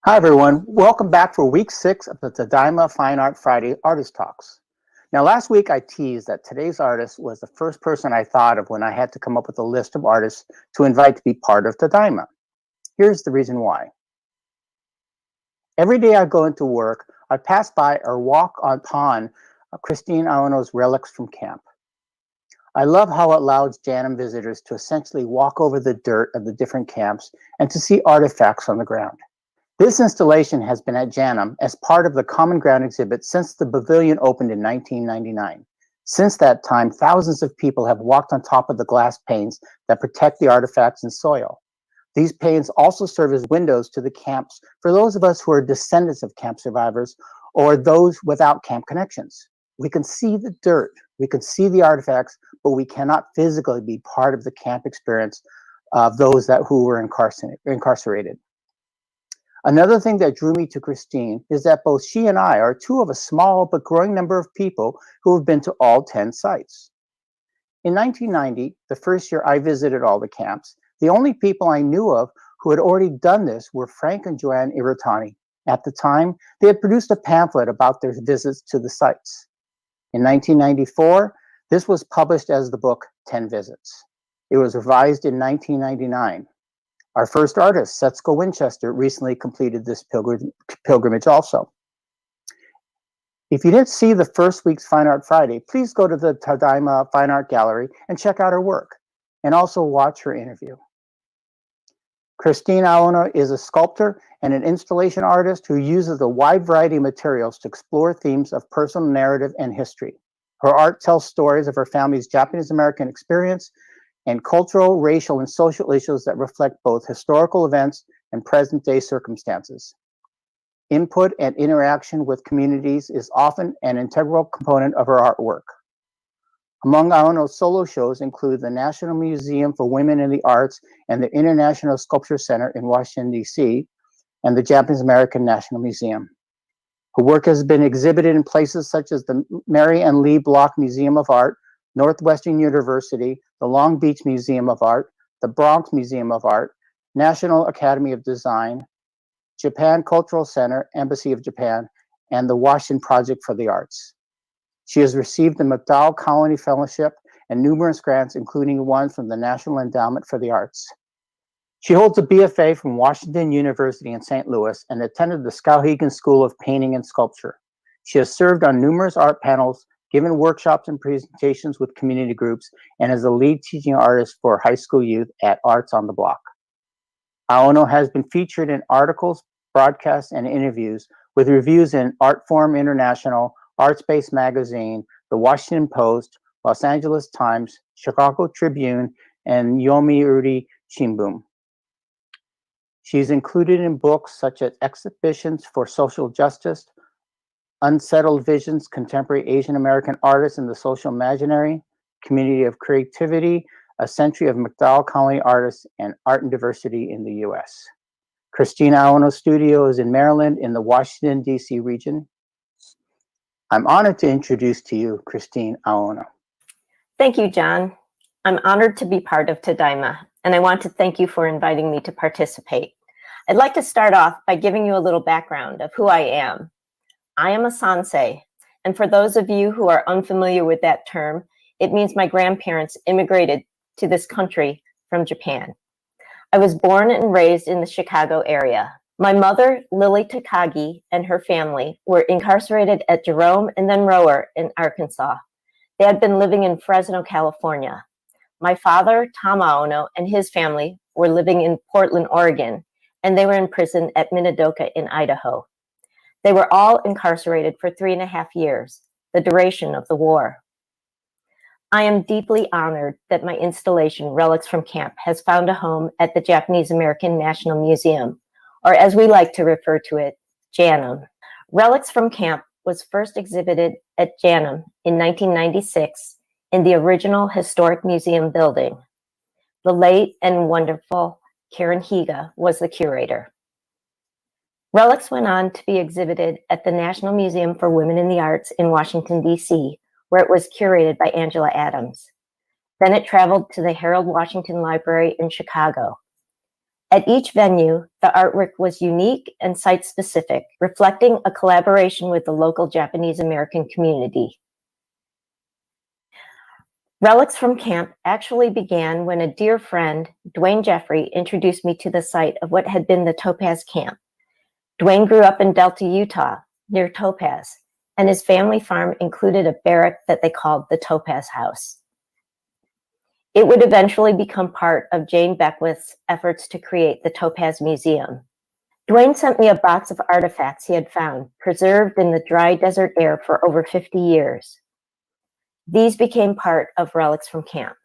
Hi, everyone. Welcome back for week 6 of the Tadaima Fine Art Friday Artist Talks. Now, last week I teased that today's artist was the first person I thought of when I had to come up with a list of artists to invite to be part of Tadaima. Here's the reason why. Every day I go into work, I pass by or walk upon Kristine Aono's relics from camp. I love how it allows Janum visitors to essentially walk over the dirt of the different camps and to see artifacts on the ground. This installation has been at Janum as part of the Common Ground exhibit since the pavilion opened in 1999. Since that time, thousands of people have walked on top of the glass panes that protect the artifacts and soil. These panes also serve as windows to the camps for those of us who are descendants of camp survivors or those without camp connections. We can see the dirt, we can see the artifacts, but we cannot physically be part of the camp experience of those who were incarcerated. Another thing that drew me to Kristine is that both she and I are two of a small but growing number of people who have been to all 10 sites. In 1990, the first year I visited all the camps, the only people I knew of who had already done this were Frank and Joanne Iritani. At the time, they had produced a pamphlet about their visits to the sites. In 1994, this was published as the book 10 Visits. It was revised in 1999. Our first artist, Setsuko Winchester, recently completed this pilgrimage also. If you didn't see the first week's Fine Art Friday, please go to the Tadaima Fine Art Gallery and check out her work, and also watch her interview. Kristine Aono is a sculptor and an installation artist who uses a wide variety of materials to explore themes of personal narrative and history. Her art tells stories of her family's Japanese-American experience and cultural, racial, and social issues that reflect both historical events and present-day circumstances. Input and interaction with communities is often an integral component of her artwork. Among Aono's solo shows include the National Museum for Women in the Arts and the International Sculpture Center in Washington, D.C., and the Japanese American National Museum. Her work has been exhibited in places such as the Mary and Lee Block Museum of Art, Northwestern University, the Long Beach Museum of Art, the Bronx Museum of Art, National Academy of Design, Japan Cultural Center, Embassy of Japan, and the Washington Project for the Arts. She has received the MacDowell Colony Fellowship and numerous grants, including one from the National Endowment for the Arts. She holds a BFA from Washington University in St. Louis and attended the Skowhegan School of Painting and Sculpture. She has served on numerous art panels, given workshops and presentations with community groups, and is a lead teaching artist for high school youth at Arts on the Block. Aono has been featured in articles, broadcasts, and interviews with reviews in Artforum International, Artspace Magazine, The Washington Post, Los Angeles Times, Chicago Tribune, and Yomiuri Shimbun. She's included in books such as Exhibitions for Social Justice, Unsettled Visions, Contemporary Asian American Artists in the Social Imaginary, Community of Creativity, A Century of MacDowell Colony Artists, and Art and Diversity in the U.S. Kristine Aono's studio is in Maryland in the Washington, D.C. region. I'm honored to introduce to you Kristine Aono. Thank you, John. I'm honored to be part of Tadaima, and I want to thank you for inviting me to participate. I'd like to start off by giving you a little background of who I am. I am a sansei, and for those of you who are unfamiliar with that term, it means my grandparents immigrated to this country from Japan. I was born and raised in the Chicago area. My mother, Lily Takagi, and her family were incarcerated at Jerome and then Rower in Arkansas. They had been living in Fresno, California. My father, Tom Aono, and his family were living in Portland, Oregon, and they were in prison at Minidoka in Idaho. They were all incarcerated for 3.5 years, the duration of the war. I am deeply honored that my installation, Relics from Camp, has found a home at the Japanese American National Museum, or as we like to refer to it, JANM. Relics from Camp was first exhibited at Janum in 1996 in the original Historic Museum building. The late and wonderful Karen Higa was the curator. Relics went on to be exhibited at the National Museum for Women in the Arts in Washington, D.C., where it was curated by Angela Adams. Then it traveled to the Harold Washington Library in Chicago. At each venue, the artwork was unique and site-specific, reflecting a collaboration with the local Japanese American community. Relics from Camp actually began when a dear friend, Dwayne Jeffrey, introduced me to the site of what had been the Topaz Camp. Dwayne grew up in Delta, Utah, near Topaz, and his family farm included a barrack that they called the Topaz House. It would eventually become part of Jane Beckwith's efforts to create the Topaz Museum. Dwayne sent me a box of artifacts he had found, preserved in the dry desert air for over 50 years. These became part of Relics from Camp.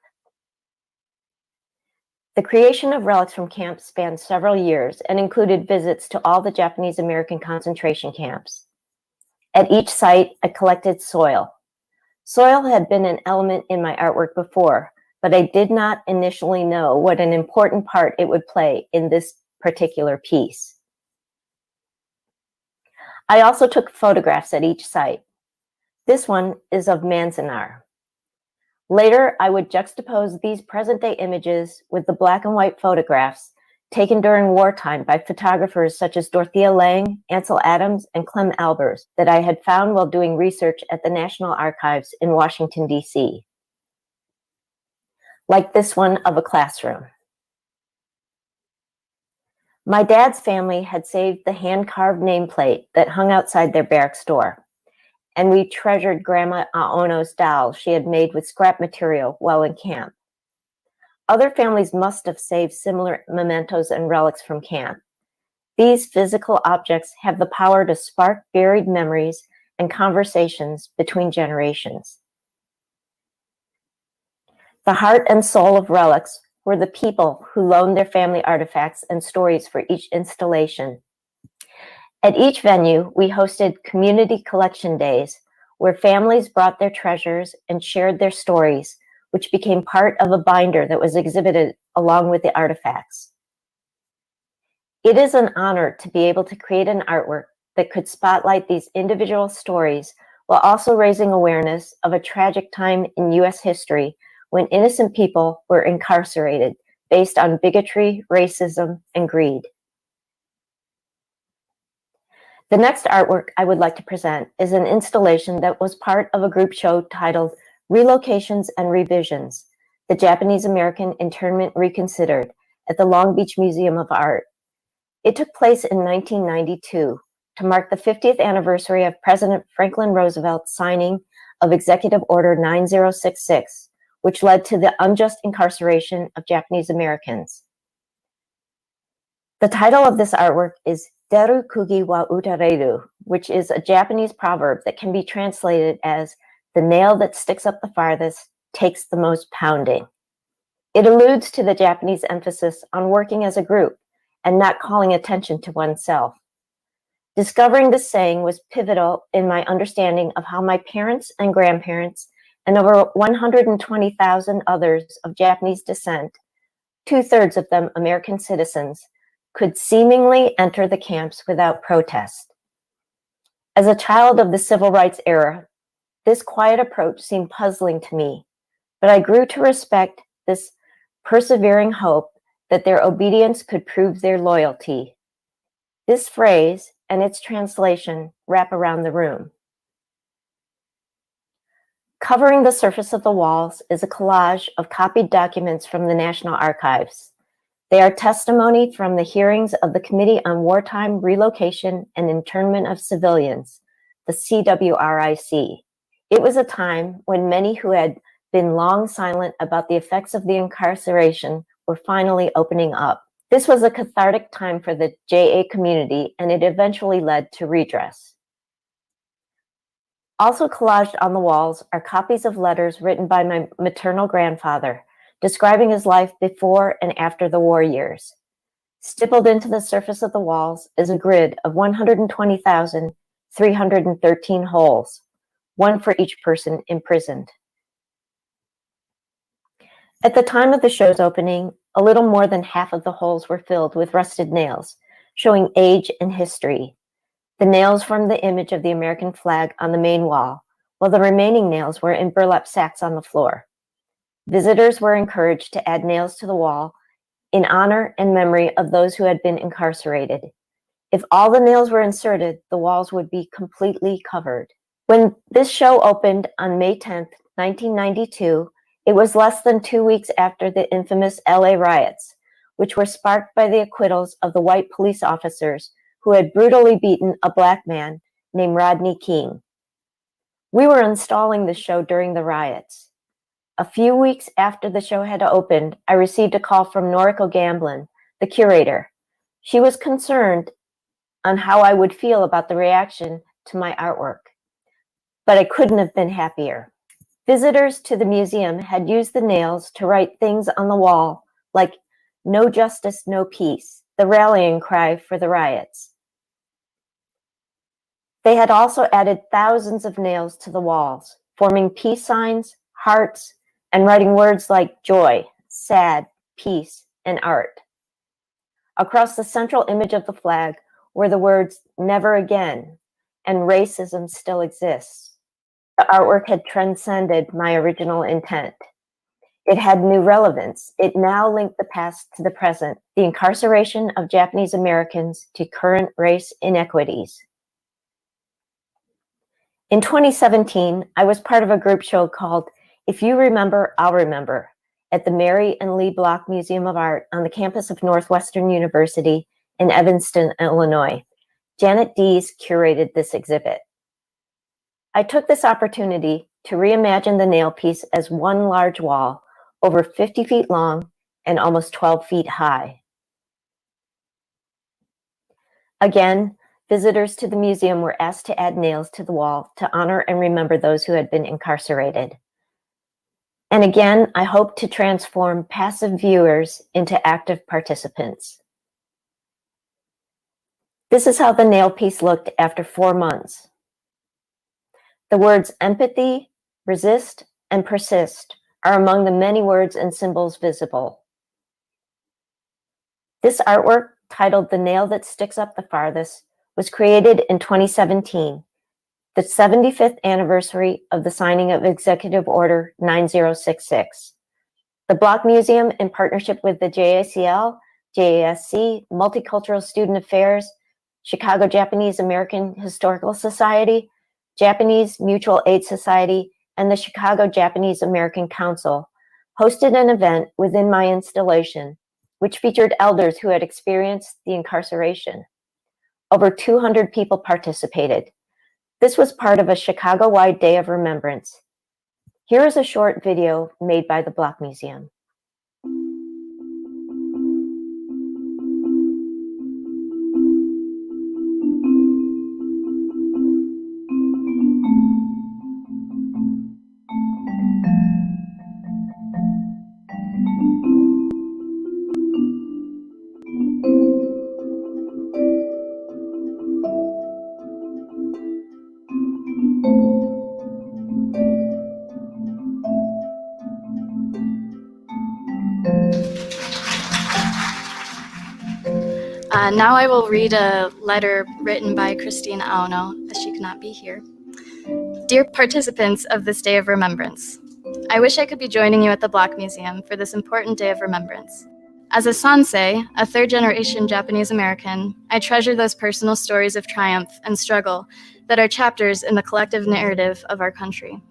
The creation of Relics from Camp spanned several years and included visits to all the Japanese American concentration camps. At each site, I collected soil. Soil had been an element in my artwork before, but I did not initially know what an important part it would play in this particular piece. I also took photographs at each site. This one is of Manzanar. Later, I would juxtapose these present-day images with the black and white photographs taken during wartime by photographers such as Dorothea Lange, Ansel Adams, and Clem Albers that I had found while doing research at the National Archives in Washington, D.C. Like this one of a classroom. My dad's family had saved the hand-carved nameplate that hung outside their barracks door, and we treasured Grandma Aono's doll she had made with scrap material while in camp. Other families must have saved similar mementos and relics from camp. These physical objects have the power to spark buried memories and conversations between generations. The heart and soul of Relics were the people who loaned their family artifacts and stories for each installation. At each venue, we hosted community collection days where families brought their treasures and shared their stories, which became part of a binder that was exhibited along with the artifacts. It is an honor to be able to create an artwork that could spotlight these individual stories while also raising awareness of a tragic time in U.S. history when innocent people were incarcerated based on bigotry, racism, and greed. The next artwork I would like to present is an installation that was part of a group show titled Relocations and Revisions, the Japanese American Internment Reconsidered at the Long Beach Museum of Art. It took place in 1992 to mark the 50th anniversary of President Franklin Roosevelt's signing of Executive Order 9066, which led to the unjust incarceration of Japanese Americans. The title of this artwork is Deru Kugi wa Utareru, which is a Japanese proverb that can be translated as the nail that sticks up the farthest takes the most pounding. It alludes to the Japanese emphasis on working as a group and not calling attention to oneself. Discovering this saying was pivotal in my understanding of how my parents and grandparents and over 120,000 others of Japanese descent, 2/3 of them American citizens, could seemingly enter the camps without protest. As a child of the civil rights era, this quiet approach seemed puzzling to me, but I grew to respect this persevering hope that their obedience could prove their loyalty. This phrase and its translation wrap around the room. Covering the surface of the walls is a collage of copied documents from the National Archives. They are testimony from the hearings of the Committee on Wartime Relocation and Internment of Civilians, the CWRIC. It was a time when many who had been long silent about the effects of the incarceration were finally opening up. This was a cathartic time for the JA community, and it eventually led to redress. Also collaged on the walls are copies of letters written by my maternal grandfather, describing his life before and after the war years. Stippled into the surface of the walls is a grid of 120,000 313 holes, one for each person imprisoned. At the time of the show's opening, a little more than half of the holes were filled with rusted nails, showing age and history. The nails formed the image of the American flag on the main wall, while the remaining nails were in burlap sacks on the floor. Visitors were encouraged to add nails to the wall in honor and memory of those who had been incarcerated. If all the nails were inserted, the walls would be completely covered. When this show opened on May 10th, 1992, it was less than 2 weeks after the infamous LA riots, which were sparked by the acquittals of the white police officers who had brutally beaten a Black man named Rodney King. We were installing the show during the riots. A few weeks after the show had opened, I received a call from Noriko Gamblin, the curator. She was concerned on how I would feel about the reaction to my artwork, but I couldn't have been happier. Visitors to the museum had used the nails to write things on the wall like "No justice, no peace," the rallying cry for the riots. They had also added thousands of nails to the walls, forming peace signs, hearts, and writing words like joy, sad, peace, and art. Across the central image of the flag were the words "never again" and "racism still exists." The artwork had transcended my original intent. It had new relevance. It now linked the past to the present, the incarceration of Japanese Americans to current race inequities. In 2017, I was part of a group show called "If You Remember, I'll Remember" at the Mary and Lee Block Museum of Art on the campus of Northwestern University in Evanston, Illinois. Janet Dees curated this exhibit. I took this opportunity to reimagine the nail piece as one large wall, over 50 feet long and almost 12 feet high. Again, visitors to the museum were asked to add nails to the wall to honor and remember those who had been incarcerated. And again, I hope to transform passive viewers into active participants. This is how the nail piece looked after 4 months. The words empathy, resist, and persist are among the many words and symbols visible. This artwork, titled "The Nail That Sticks Up the Farthest," was created in 2017, the 75th anniversary of the signing of Executive Order 9066. The Block Museum, in partnership with the JACL, JASC, Multicultural Student Affairs, Chicago Japanese American Historical Society, Japanese Mutual Aid Society, and the Chicago Japanese American Council, hosted an event within my installation, which featured elders who had experienced the incarceration. Over 200 people participated. This was part of a Chicago-wide day of remembrance. Here is a short video made by the Block Museum. Now I will read a letter written by Kristine Aono, as she cannot be here. Dear participants of this Day of Remembrance, I wish I could be joining you at the Block Museum for this important day of remembrance. As a sansei, a third-generation Japanese American, I treasure those personal stories of triumph and struggle that are chapters in the collective narrative of our country.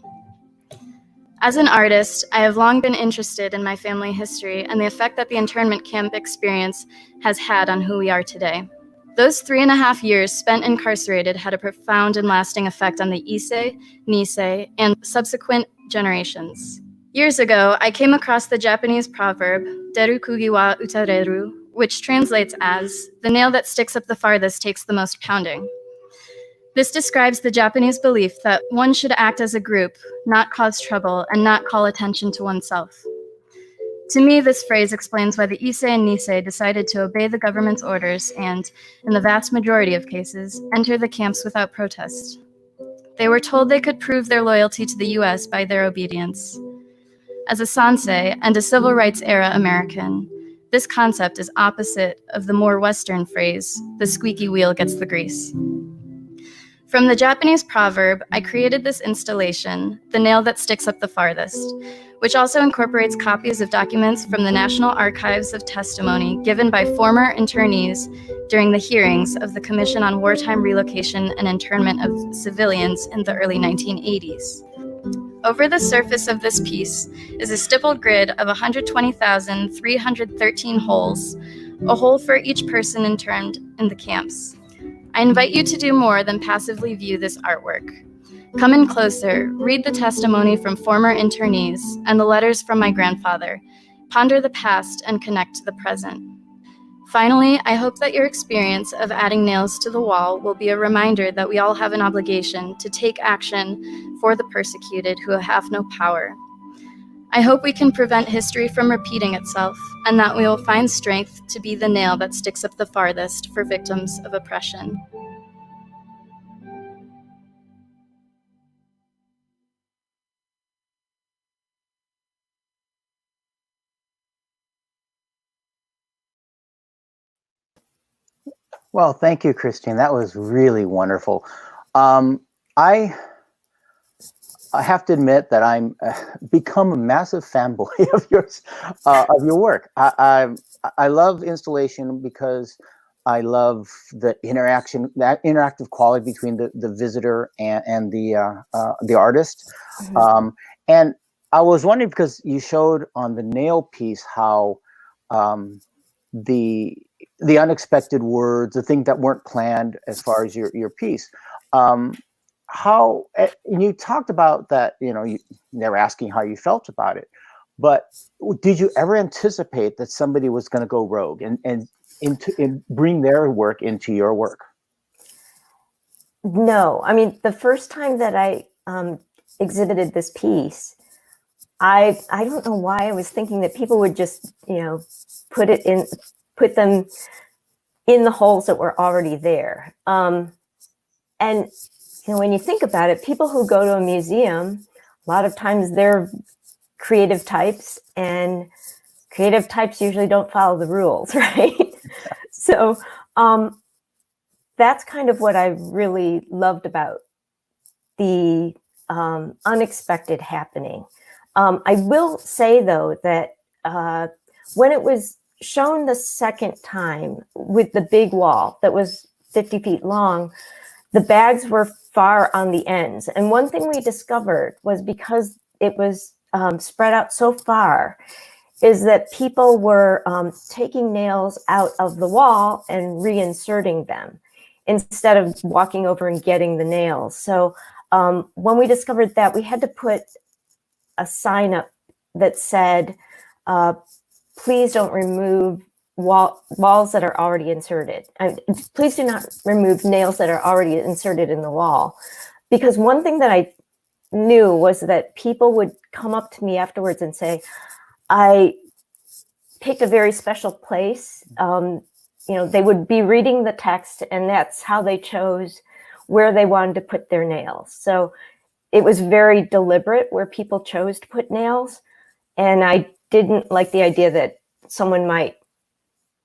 As an artist, I have long been interested in my family history and the effect that the internment camp experience has had on who we are today. Those 3.5 years spent incarcerated had a profound and lasting effect on the Issei, Nisei, and subsequent generations. Years ago, I came across the Japanese proverb, "Deru kugi wa utareru," which translates as, "The nail that sticks up the farthest takes the most pounding." This describes the Japanese belief that one should act as a group, not cause trouble, and not call attention to oneself. To me, this phrase explains why the Issei and Nisei decided to obey the government's orders and, in the vast majority of cases, enter the camps without protest. They were told they could prove their loyalty to the US by their obedience. As a Sansei and a civil rights era American, this concept is opposite of the more Western phrase, the squeaky wheel gets the grease. From the Japanese proverb, I created this installation, The Nail That Sticks Up the Farthest, which also incorporates copies of documents from the National Archives of Testimony given by former internees during the hearings of the Commission on Wartime Relocation and Internment of Civilians in the early 1980s. Over the surface of this piece is a stippled grid of 120,313 holes, a hole for each person interned in the camps. I invite you to do more than passively view this artwork. Come in closer, read the testimony from former internees and the letters from my grandfather. Ponder the past and connect to the present. Finally, I hope that your experience of adding nails to the wall will be a reminder that we all have an obligation to take action for the persecuted who have no power. I hope we can prevent history from repeating itself and that we will find strength to be the nail that sticks up the farthest for victims of oppression. Well, thank you, Kristine. That was really wonderful. I have to admit that I'm become a massive fanboy of yours, of your work. I love installation because I love the interaction, that interactive quality between the visitor and the artist. Mhm. And I was wondering, because you showed on the nail piece how the unexpected words, the things that weren't planned as far as your piece. And you talked about that, they were asking how you felt about it, but did you ever anticipate that somebody was going to go rogue and bring their work into your work? No, I mean, the first time that I exhibited this piece, I don't know why I was thinking that people would just, put them in the holes that were already there. And when you think about it, people who go to a museum, a lot of times they're creative types, and creative types usually don't follow the rules, right? So that's kind of what I really loved about the unexpected happening. I will say, though, that when it was shown the second time with the big wall that was 50 feet long, the bags were far on the ends. And one thing we discovered was, because it was spread out so far, is that people were taking nails out of the wall and reinserting them instead of walking over and getting the nails. So when we discovered that, we had to put a sign up that said, please don't remove walls that are already inserted. Please do not remove nails that are already inserted in the wall. Because one thing that I knew was that people would come up to me afterwards and say, I picked a very special place. They would be reading the text, and that's how they chose where they wanted to put their nails. So it was very deliberate where people chose to put nails. And I didn't like the idea that someone might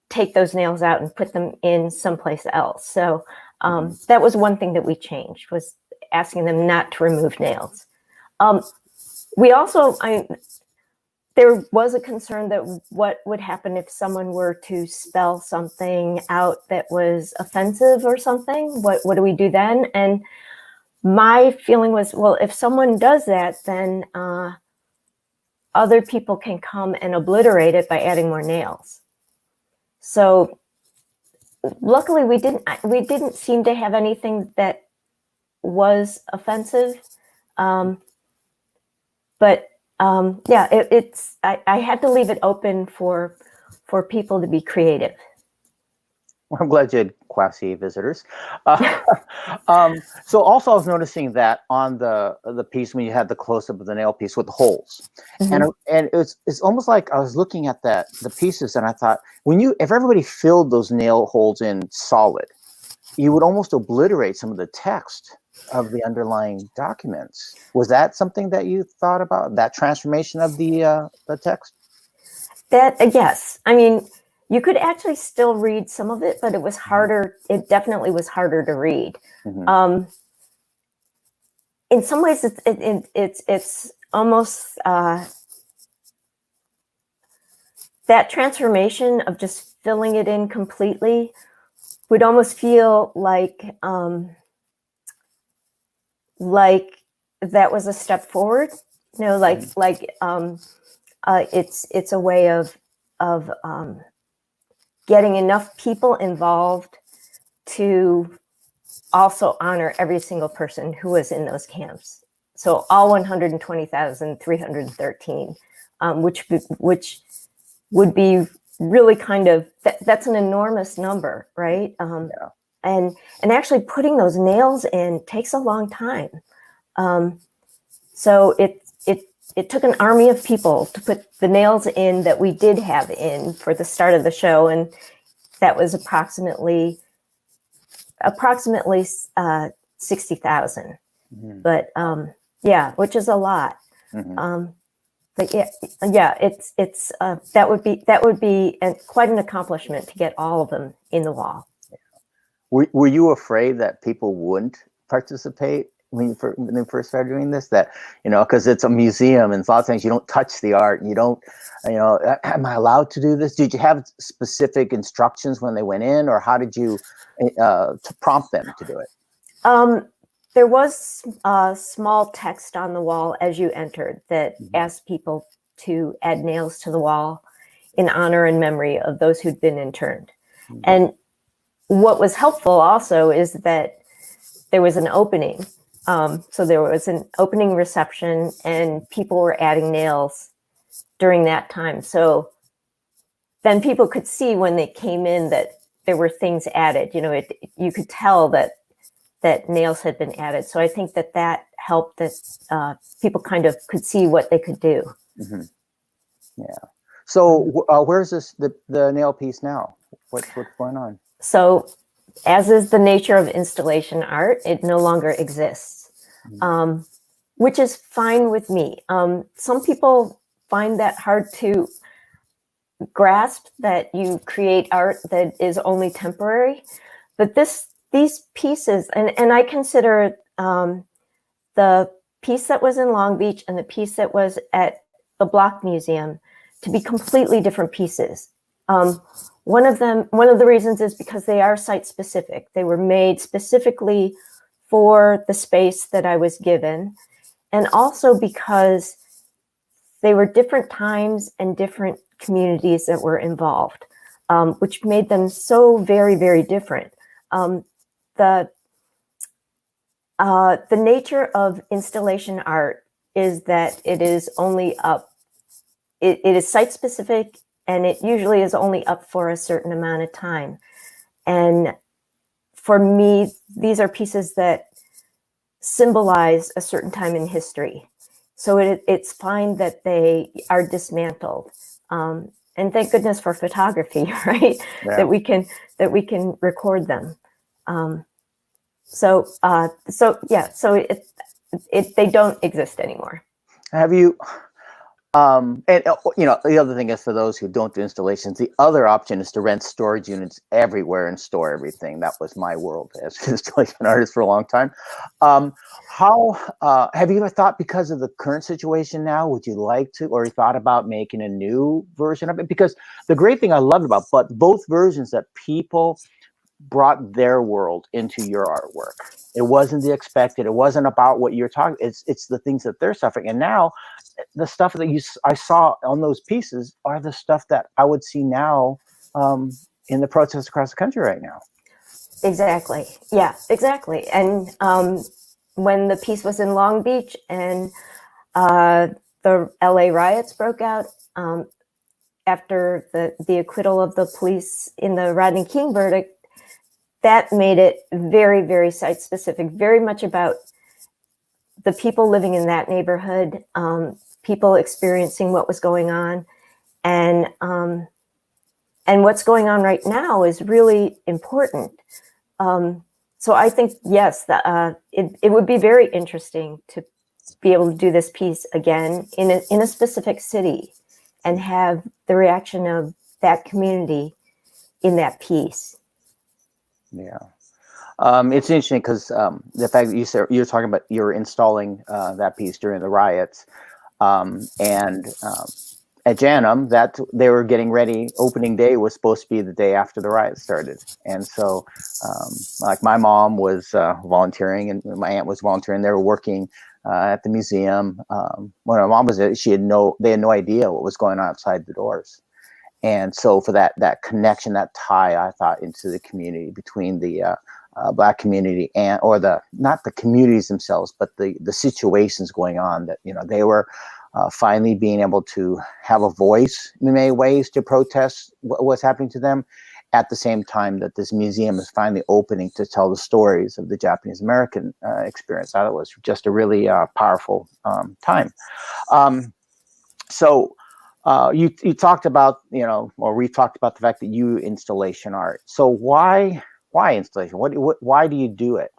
take those nails out and put them in someplace else. So that was one thing that we changed, was asking them not to remove nails. We also, there was a concern that what would happen if someone were to spell something out that was offensive or something? What do we do then? And my feeling was, well, if someone does that, then other people can come and obliterate it by adding more nails. So luckily we didn't seem to have anything that was offensive. But I had to leave it open for people to be creative. I'm glad you had Class C visitors. So also I was noticing that on the piece when you had the close up of the nail piece with the holes, Mhm. and it's almost like I was looking at the pieces and I thought if everybody filled those nail holes in solid, you would almost obliterate some of the text of the underlying documents. Was that something that you thought about, that transformation of the text? That yes, I mean, you could actually still read some of it, but it was harder. It definitely was harder to read. Mm-hmm. In some ways, it's almost that transformation of just filling it in completely would almost feel like that was a step forward. You know, it's a way of getting enough people involved to also honor every single person who was in those camps. So all 120,313, which would be really kind of that's an enormous number, right? Yeah. And actually putting those nails in takes a long time. So it took an army of people to put the nails in that we did have in for the start of the show, and that was approximately 60,000. Mm-hmm. But yeah, which is a lot. Mm-hmm. But yeah, it's that would be quite an accomplishment to get all of them in the wall. Were you afraid that people wouldn't participate when they first started doing this? That, because it's a museum and a lot of things you don't touch the art and you don't, am I allowed to do this? Did you have specific instructions when they went in, or how did you to prompt them to do it? There was small text on the wall as you entered that asked people to add nails to the wall in honor and memory of those who'd been interned. And what was helpful also is that there was an opening. So there was an opening reception and people were adding nails during that time. So then people could see when they came in that there were things added. You could tell that nails had been added. So I think that helped, that people kind of could see what they could do. Mm-hmm. Yeah. So where's the nail piece now? What's going on? So as is the nature of installation art, it no longer exists, which is fine with me. Some people find that hard to grasp, that you create art that is only temporary. But these pieces, and I consider the piece that was in Long Beach and the piece that was at the Block Museum to be completely different pieces. One of the reasons is because they are site specific. They were made specifically for the space that I was given, and also because they were different times and different communities that were involved, which made them so very, very different. The nature of installation art is that it is only up. It is site specific, and it usually is only up for a certain amount of time. And for me, these are pieces that symbolize a certain time in history. So it's fine that they are dismantled. And thank goodness for photography, right? Yeah. That we can record them. So they don't exist anymore. Have you? And the other thing is, for those who don't do installations, the other option is to rent storage units everywhere and store everything. That was my world as an installation artist for a long time. How have you ever thought, because of the current situation now, would you like to, or thought about making a new version of it? Because the great thing I loved about both versions, that people brought their world into your artwork. It wasn't the expected. It wasn't about what you're talking. It's the things that they're suffering. And now, the stuff that I saw on those pieces are the stuff that I would see now in the protests across the country right now. Exactly. Yeah, exactly. And when the piece was in Long Beach and the LA riots broke out after the acquittal of the police in the Rodney King verdict, that made it very, very site specific, very much about the people living in that neighborhood, people experiencing what was going on. And what's going on right now is really important. So I think, yes, it would be very interesting to be able to do this piece again in a specific city and have the reaction of that community in that piece. Yeah. It's interesting because the fact that you're talking about you're installing that piece during the riots, and at Janum, that they were getting ready. Opening day was supposed to be the day after the riots started, and so like my mom was volunteering and my aunt was volunteering. They were working at the museum. When my mom was there, they had no idea what was going on outside the doors. And so for that connection, that tie, I thought, into the community between the Black community not the communities themselves, but the situations going on, that, they were finally being able to have a voice in many ways to protest what's happening to them, at the same time that this museum is finally opening to tell the stories of the Japanese American experience. I thought it was just a really powerful time. So you talked about, or we talked about the fact that you installation art. So why installation? Why do you do it?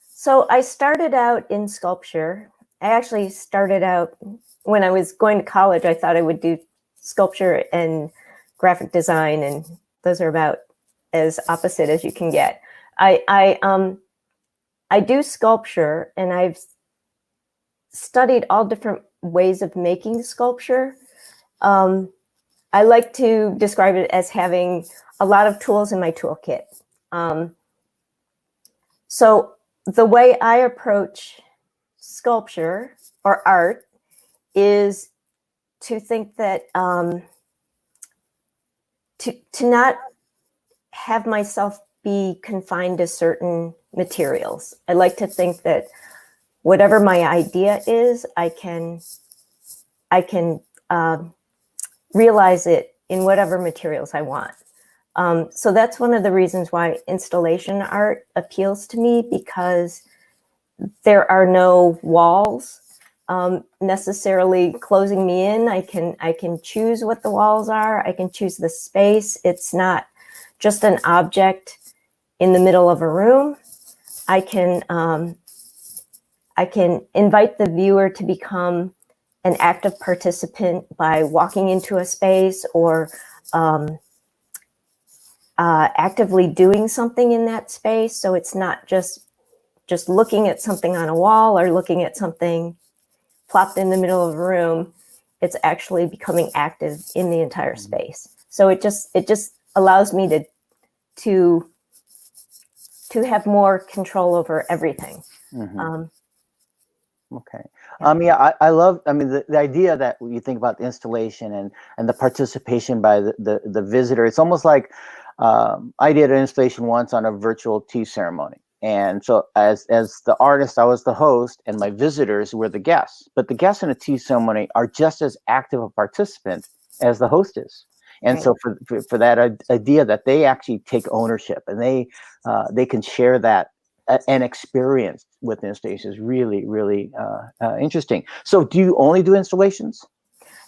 So I started out in sculpture. I actually started out when I was going to college. I thought I would do sculpture and graphic design, and those are about as opposite as you can get. I do sculpture, and I've studied all different ways of making sculpture. I like to describe it as having a lot of tools in my toolkit. So the way I approach sculpture or art is to think that to not have myself be confined to certain materials. I like to think that whatever my idea is, I can realize it in whatever materials I want. So that's one of the reasons why installation art appeals to me, because there are no walls necessarily closing me in. I can choose what the walls are. I can choose the space. It's not just an object in the middle of a room. I can invite the viewer to become an active participant by walking into a space or actively doing something in that space. So it's not just looking at something on a wall or looking at something plopped in the middle of a room. It's actually becoming active in the entire space. So it just allows me to have more control over everything. Mm-hmm. Okay. Yeah, I love, the idea that you think about the installation and the participation by the visitor. It's almost like I did an installation once on a virtual tea ceremony. And so as the artist, I was the host and my visitors were the guests. But the guests in a tea ceremony are just as active a participant as the host is. And so for that idea that they actually take ownership and they can share that an experience with the installation is really, really interesting. So do you only do installations?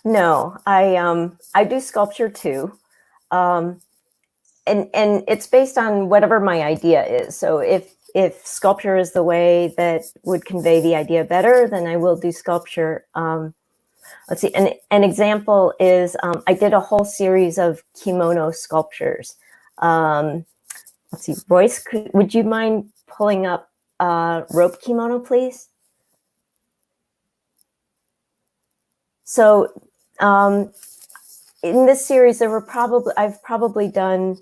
No, I do sculpture too. And it's based on whatever my idea is. So if sculpture is the way that would convey the idea better, then I will do sculpture. Let's see, an example is I did a whole series of kimono sculptures. Let's see, Royce, would you mind pulling up rope kimono, please? So in this series, I've probably done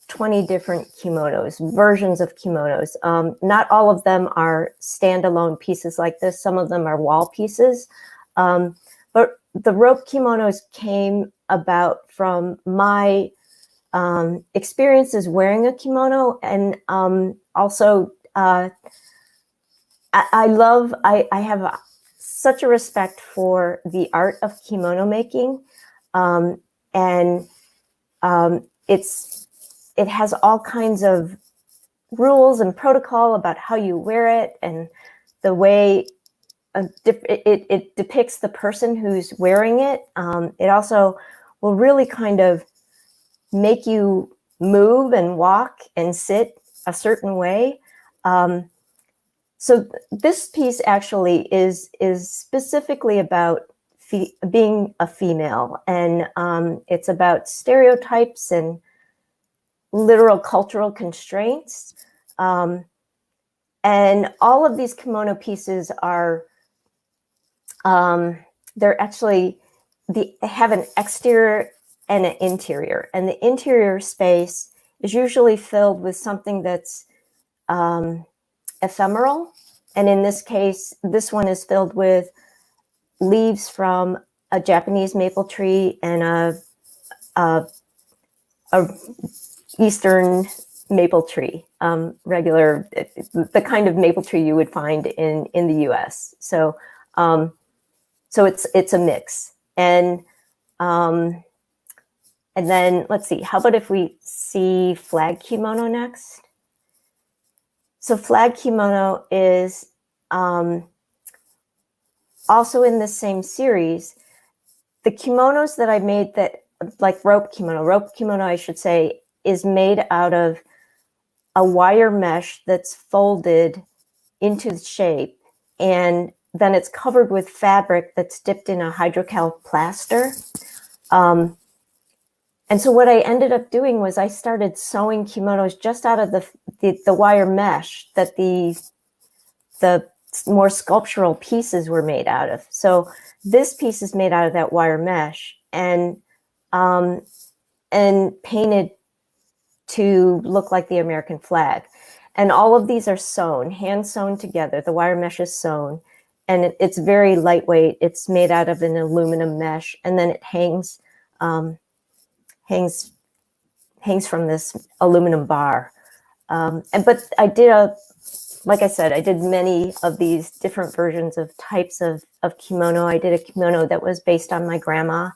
20 different kimonos, versions of kimonos. Not all of them are standalone pieces like this. Some of them are wall pieces. But the rope kimonos came about from my experiences wearing a kimono, and also I have such a respect for the art of kimono making, and it has all kinds of rules and protocol about how you wear it, and the way it depicts the person who's wearing it. It also will really kind of make you move and walk and sit a certain way. So this piece actually is specifically about being a female, and it's about stereotypes and literal cultural constraints. And all of these kimono pieces are, they're actually, they have an exterior and an interior. And the interior space is usually filled with something that's ephemeral. And in this case, this one is filled with leaves from a Japanese maple tree and a Eastern maple tree, regular, the kind of maple tree you would find in the U.S. So, so it's a mix. And then let's see, how about if we see flag kimono next? So flag kimono is also in the same series. The kimonos that I made, that like rope kimono, I should say, is made out of a wire mesh that's folded into the shape, and then it's covered with fabric that's dipped in a hydrocal plaster. And so what I ended up doing was I started sewing kimonos just out of the wire mesh that the more sculptural pieces were made out of. So this piece is made out of that wire mesh and painted to look like the American flag. And all of these are sewn, hand sewn together. The wire mesh is sewn, and it's very lightweight. It's made out of an aluminum mesh, and then it hangs from this aluminum bar. But I did like I said, I did many of these different versions of types of kimono. I did a kimono that was based on my grandma,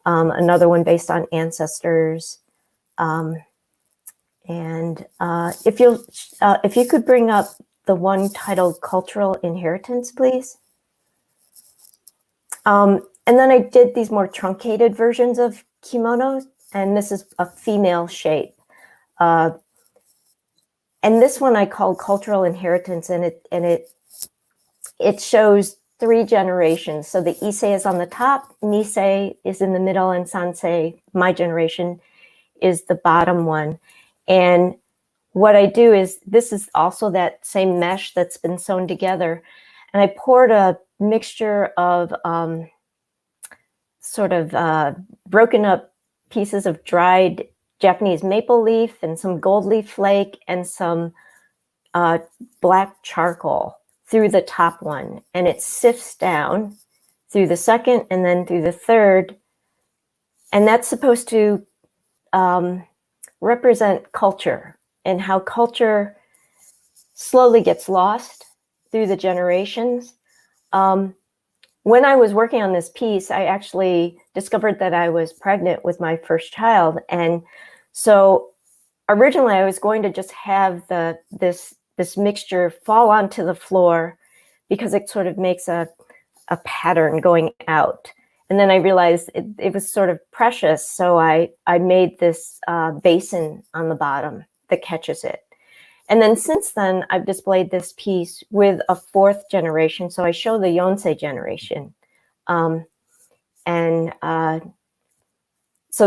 another one based on ancestors. And if you could bring up the one titled Cultural Inheritance, please. And then I did these more truncated versions of kimonos, and this is a female shape. And this one I called Cultural Inheritance, and it shows 3 generations. So the Issei is on the top, Nisei is in the middle, and Sansei, my generation, is the bottom one. And what I do is, this is also that same mesh that's been sewn together, and I poured a mixture of sort of broken up pieces of dried Japanese maple leaf and some gold leaf flake and some black charcoal through the top one, and it sifts down through the second and then through the third, and that's supposed to represent culture and how culture slowly gets lost through the generations. When I was working on this piece, I actually discovered that I was pregnant with my first child. And so originally I was going to just have this mixture fall onto the floor because it sort of makes a pattern going out. And then I realized it was sort of precious. So I made this basin on the bottom that catches it. And then since then, I've displayed this piece with a 4th generation. So I show the Yonsei generation. So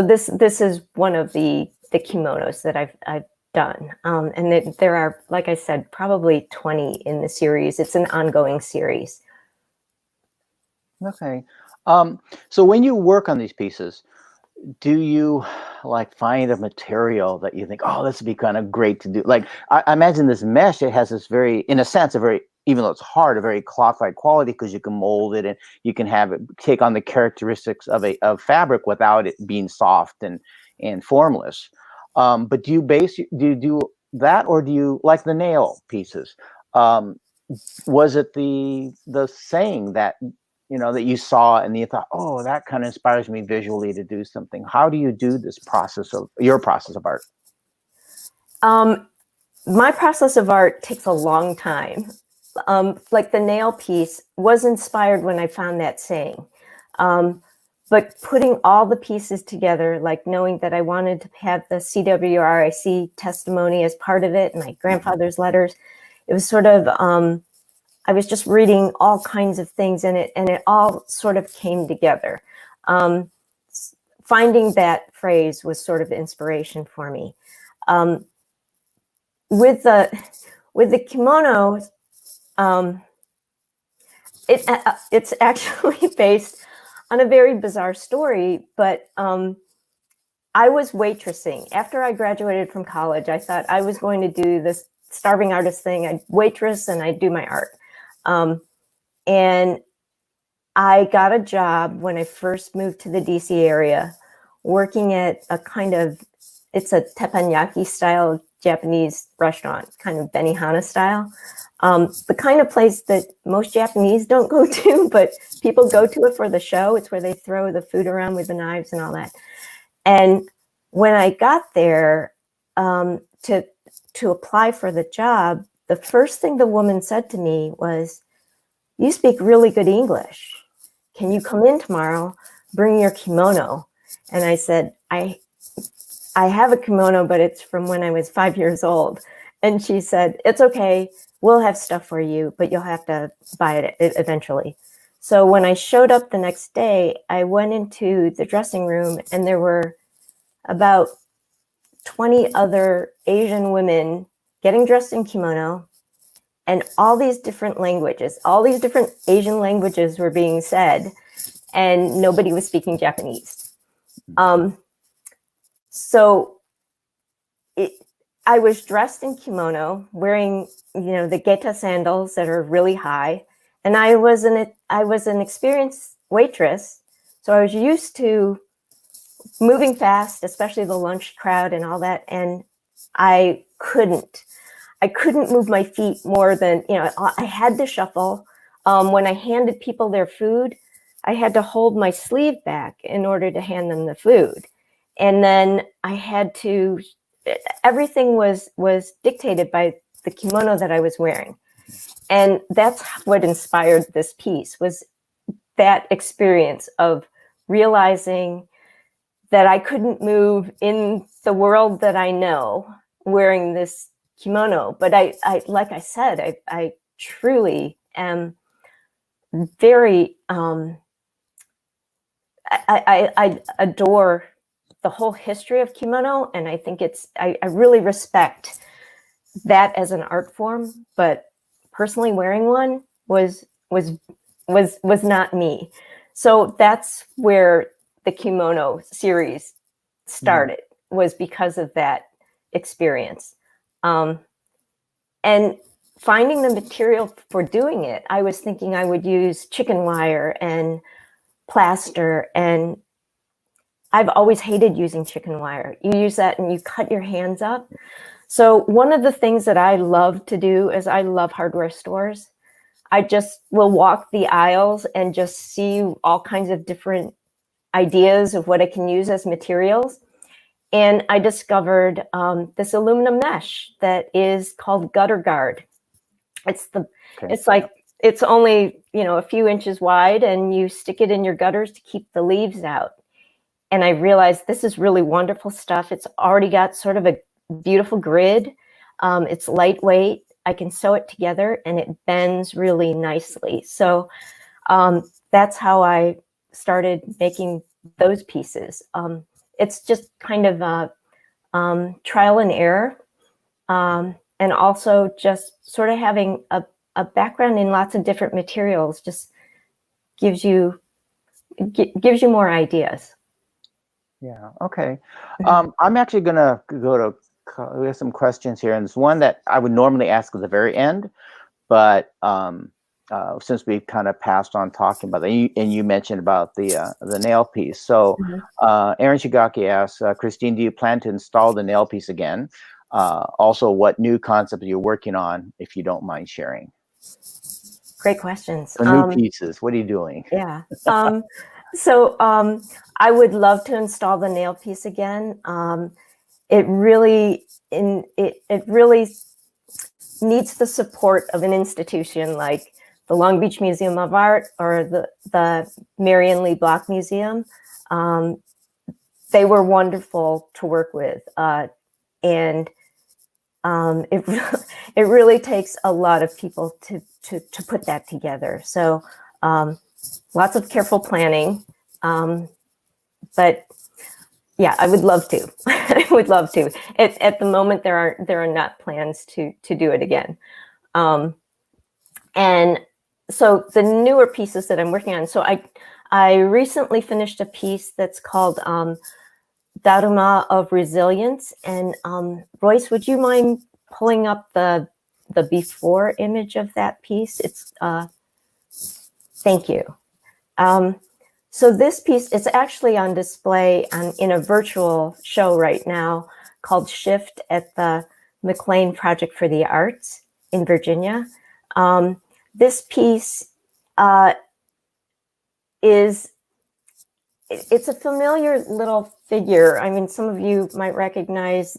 this is one of the kimonos that I've done. And there are, like I said, probably 20 in the series. It's an ongoing series. Okay. So when you work on these pieces, do you like find a material that you think, oh, this would be kind of great to do? Like, I imagine this mesh, it has this very, in a sense, a very, even though it's hard, a very cloth-like quality, because you can mold it and you can have it take on the characteristics of fabric without it being soft and formless. But do you do that, or do you, like the nail pieces? Was it the saying that, you know, that you saw and you thought, oh, that kind of inspires me visually to do something? How do you do this process of your process of art? My process of art takes a long time. Like the nail piece was inspired when I found that saying. But putting all the pieces together, like knowing that I wanted to have the CWRIC testimony as part of it, and my grandfather's letters, it was sort of, I was just reading all kinds of things in it, and it all sort of came together. Finding that phrase was sort of inspiration for me. With the kimono, it's actually based on a very bizarre story, but I was waitressing. After I graduated from college, I thought I was going to do this starving artist thing. I'd waitress and I'd do my art. And I got a job when I first moved to the DC area, working at a kind of, it's a teppanyaki style Japanese restaurant, kind of Benihana style. The kind of place that most Japanese don't go to, but people go to it for the show. It's where they throw the food around with the knives and all that. And when I got there to apply for the job, the first thing the woman said to me was, "You speak really good English. Can you come in tomorrow, bring your kimono?" And I said, I have a kimono, but it's from when I was 5 years old. And she said, "It's okay. We'll have stuff for you, but you'll have to buy it eventually." So when I showed up the next day, I went into the dressing room and there were about 20 other Asian women getting dressed in kimono, and all these different languages, all these different Asian languages were being said, and nobody was speaking Japanese. I was dressed in kimono, wearing, the geta sandals that are really high, and I was an experienced waitress, so I was used to moving fast, especially the lunch crowd and all that, and I couldn't move my feet more than, I had to shuffle. When I handed people their food, I had to hold my sleeve back in order to hand them the food. And then I had to, everything was dictated by the kimono that I was wearing. And that's what inspired this piece, was that experience of realizing that I couldn't move in the world that I know wearing this kimono. But I like I said, I truly am very, I adore the whole history of kimono. And I think I really respect that as an art form, but personally wearing one was not me. So that's where the kimono series started, was because of that experience. And finding the material for doing it, I was thinking I would use chicken wire and plaster, and I've always hated using chicken wire. You use that and you cut your hands up. So one of the things that I love to do is I love hardware stores. I just will walk the aisles and just see all kinds of different ideas of what I can use as materials. And I discovered this aluminum mesh that is called gutter guard. It's only, a few inches wide, and you stick it in your gutters to keep the leaves out. And I realized this is really wonderful stuff. It's already got sort of a beautiful grid. It's lightweight. I can sew it together and it bends really nicely. So that's how I started making those pieces. It's just kind of a trial and error. And also just sort of having a background in lots of different materials just gives you more ideas. Yeah. Okay. I'm actually going to go to, we have some questions here, and there's one that I would normally ask at the very end, but since we kind of passed on talking about that, and you mentioned about the nail piece. So Aaron Shigaki asks, Kristine, do you plan to install the nail piece again? Also, what new concept are you working on, if you don't mind sharing? Great questions. The new pieces, what are you doing? Yeah. So I would love to install the nail piece again. it really needs the support of an institution like the Long Beach Museum of Art or the Marion Lee Block Museum. They were wonderful to work with, and it really takes a lot of people to put that together. So lots of careful planning, but yeah, I would love to. I would love to. At the moment, there are not plans to do it again. And so the newer pieces that I'm working on. So I recently finished a piece that's called Tadaima of Resilience. And Royce, would you mind pulling up the before image of that piece? It's thank you. So this piece is actually on display in a virtual show right now called Shift at the McLean Project for the Arts in Virginia. This piece it's a familiar little figure. I mean, some of you might recognize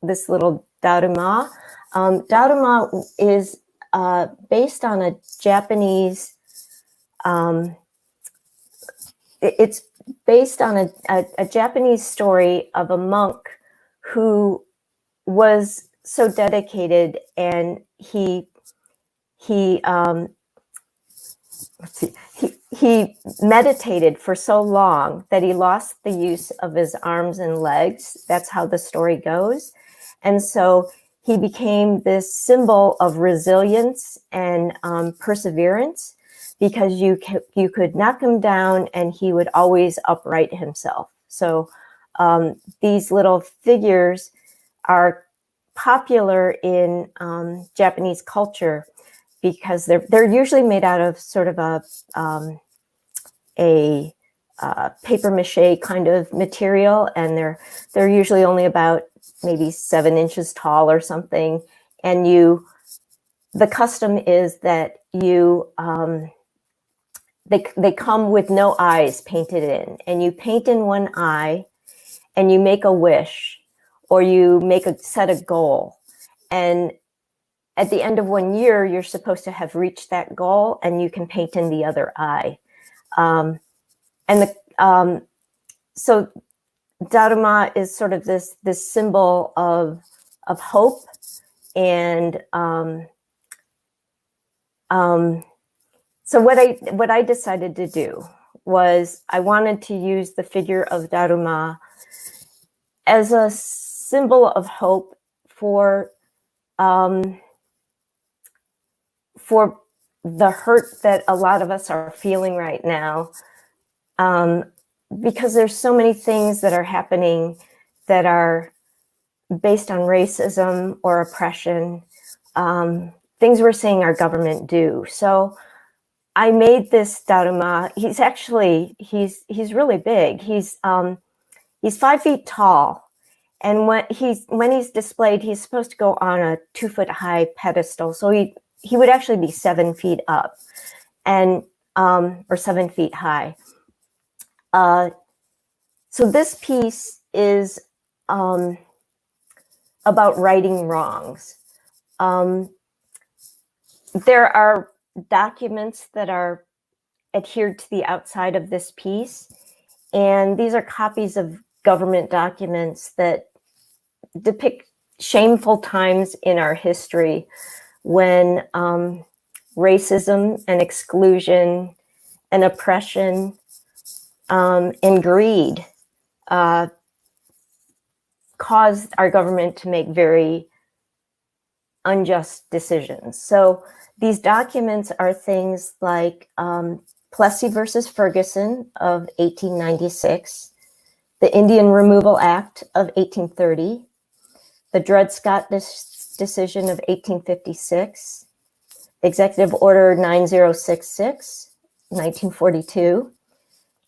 this little Tadaima. Tadaima is based on a Japanese, it's based on a Japanese story of a monk who was so dedicated, and he meditated for so long that he lost the use of his arms and legs. That's how the story goes. And so he became this symbol of resilience and perseverance, because you could knock him down and he would always upright himself. So these little figures are popular in Japanese culture, because they're usually made out of sort of a paper mache kind of material, and they're usually only about maybe 7 inches tall or something. And the custom is that they come with no eyes painted in, and you paint in one eye, and you make a wish, or you set a goal, and at the end of 1 year, you're supposed to have reached that goal, and you can paint in the other eye. So Tadaima is sort of this symbol of hope, and so what I decided to do was I wanted to use the figure of Tadaima as a symbol of hope for the hurt that a lot of us are feeling right now, because there's so many things that are happening that are based on racism or oppression, things we're seeing our government do. So I made this Tadaima. He's really big. He's 5 feet tall, and when he's displayed, he's supposed to go on a 2-foot high pedestal. So he would actually be 7 feet up, and or 7 feet high. So this piece is about righting wrongs. There are documents that are adhered to the outside of this piece, and these are copies of government documents that depict shameful times in our history when racism and exclusion and oppression and greed caused our government to make very unjust decisions. So these documents are things like Plessy versus Ferguson of 1896, the Indian Removal Act of 1830, the Dred Scott decision of 1856, Executive Order 9066, 1942,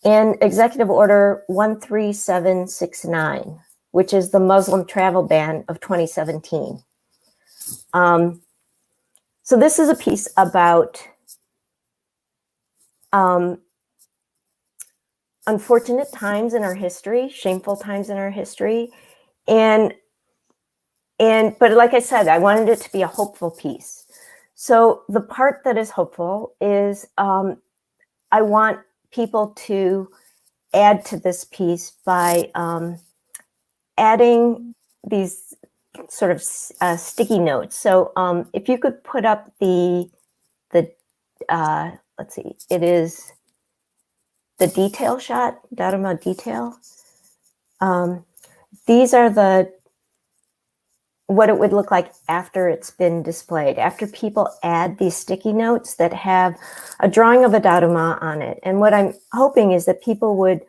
and Executive Order 13769, which is the Muslim travel ban of 2017. So this is a piece about unfortunate times in our history, shameful times in our history, and But like I said, I wanted it to be a hopeful piece. So the part that is hopeful is I want people to add to this piece by adding these sort of sticky notes. So if you could put up the let's see, it is the detail shot, Tadaima detail. These are what it would look like after it's been displayed, after people add these sticky notes that have a drawing of a Tadaima on it. And what I'm hoping is that people would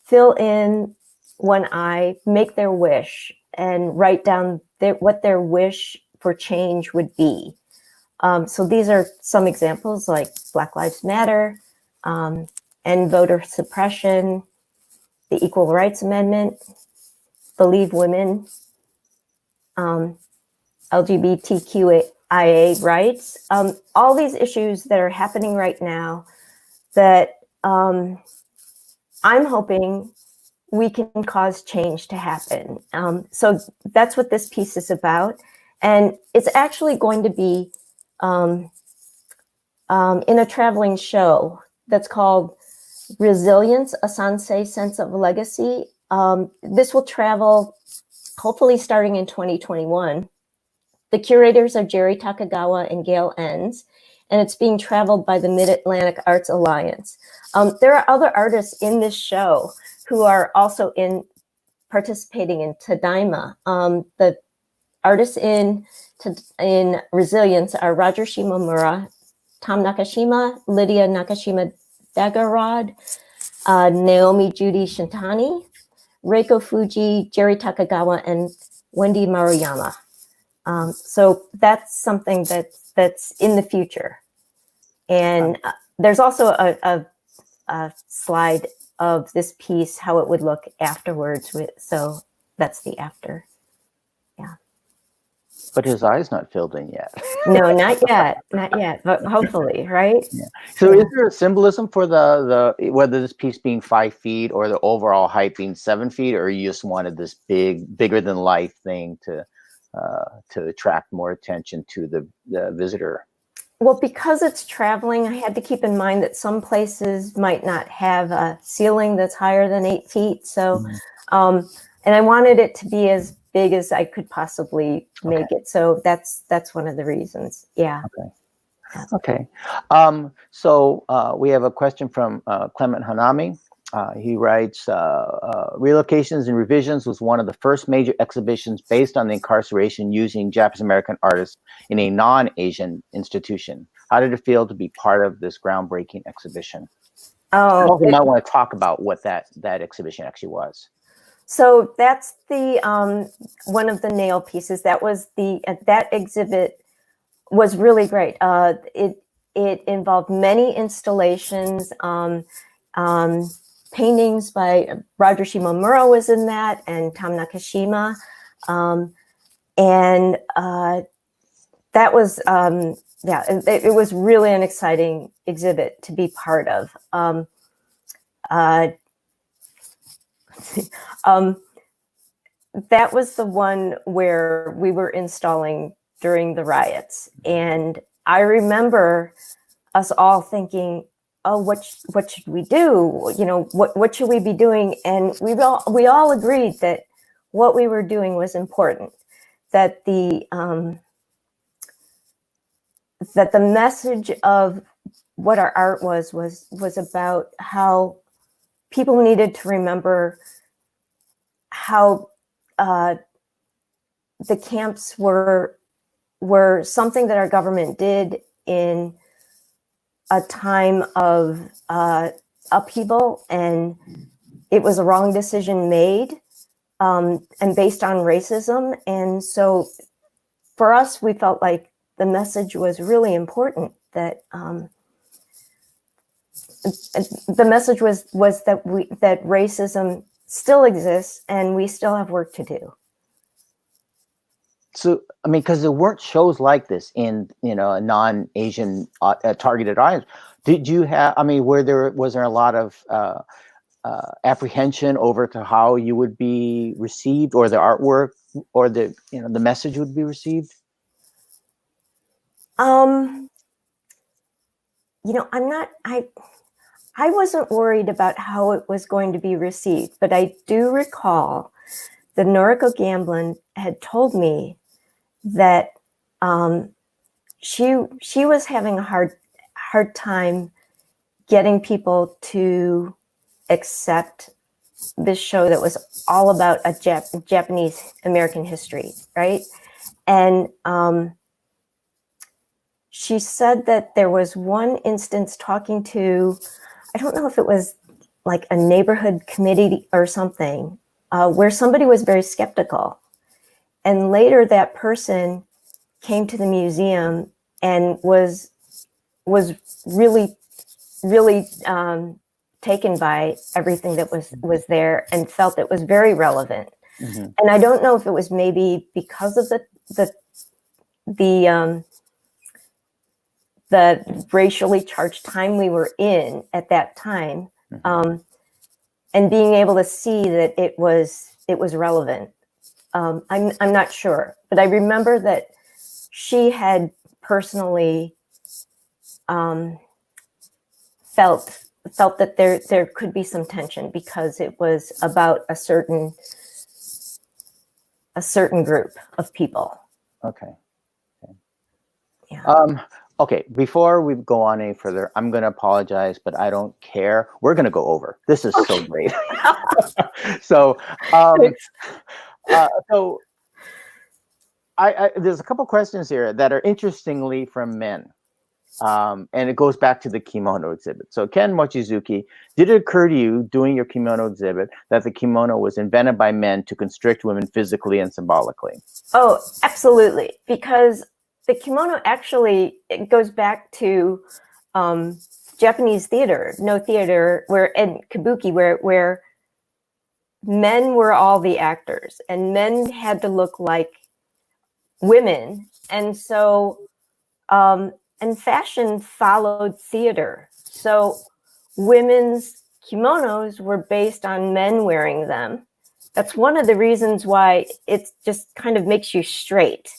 fill in one eye, make their wish, and write down what their wish for change would be. So these are some examples like Black Lives Matter, end voter suppression, the Equal Rights Amendment, Believe Women, LGBTQIA rights, all these issues that are happening right now that I'm hoping we can cause change to happen. So that's what this piece is about. And it's actually going to be in a traveling show that's called Resilience, a Sansei Sense of Legacy. This will travel hopefully starting in 2021. The curators are Jerry Takagawa and Gail Enns, and it's being traveled by the Mid-Atlantic Arts Alliance. There are other artists in this show who are also participating in Tadaima. The artists in Resilience are Roger Shimomura, Tom Nakashima, Lydia Nakashima-Dagarod, Naomi Judy Shintani, Reiko Fuji, Jerry Takagawa, and Wendy Maruyama. So that's something that's in the future. And there's also a slide of this piece, how it would look afterwards. So that's the after. Yeah. But his eye's not filled in yet. No, not yet. Not yet. But hopefully, right? Yeah. So is there a symbolism for the whether this piece being 5 feet or the overall height being 7 feet, or you just wanted this bigger than life thing to attract more attention to the visitor? Well, because it's traveling, I had to keep in mind that some places might not have a ceiling that's higher than 8 feet. So, and I wanted it to be as big as I could possibly make it. So that's one of the reasons. Yeah. Okay. So we have a question from Clement Hanami. He writes, Relocations and Revisions was one of the first major exhibitions based on the incarceration using Japanese American artists in a non-Asian institution. How did it feel to be part of this groundbreaking exhibition? Oh, you might want to talk about what that exhibition actually was. So that's the one of the nail pieces. That was that exhibit was really great. It involved many installations. Paintings by Roger Shimomura was in that, and Tom Nakashima. And that was, it was really an exciting exhibit to be part of. That was the one where we were installing during the riots. And I remember us all thinking, oh, what should we do? You know, what should we be doing? And we all agreed that what we were doing was important, that the message of what our art was about how people needed to remember how the camps were something that our government did in a time of upheaval, and it was a wrong decision made and based on racism. And so for us, we felt like the message was really important, that the message was that racism still exists and we still have work to do. So, I mean, because there weren't shows like this in, a non-Asian targeted audience. Did you have, I mean, was there a lot of apprehension over to how you would be received, or the artwork, or the the message would be received? I'm not. I wasn't worried about how it was going to be received, but I do recall that Noriko Gamblin had told me that she was having a hard time getting people to accept this show that was all about a Japanese American history, right? And she said that there was one instance talking to, I don't know if it was like a neighborhood committee or something, where somebody was very skeptical. And later that person came to the museum and was really, really taken by everything that was there, and felt it was very relevant. Mm-hmm. And I don't know if it was maybe because of the racially charged time we were in at that time, and being able to see that it was relevant. I'm not sure, but I remember that she had personally felt that there could be some tension because it was about a certain group of people. Okay. Yeah. Okay, before we go on any further, I'm going to apologize, but I don't care. We're going to go over. This is so great. So, there's a couple questions here that are interestingly from men. And it goes back to the kimono exhibit. So Ken Mochizuki, did it occur to you doing your kimono exhibit that the kimono was invented by men to constrict women physically and symbolically? Oh, absolutely. Because the kimono actually, it goes back to Japanese theater, and kabuki, where men were all the actors and men had to look like women. And so, and fashion followed theater. So women's kimonos were based on men wearing them. That's one of the reasons why it just kind of makes you straight,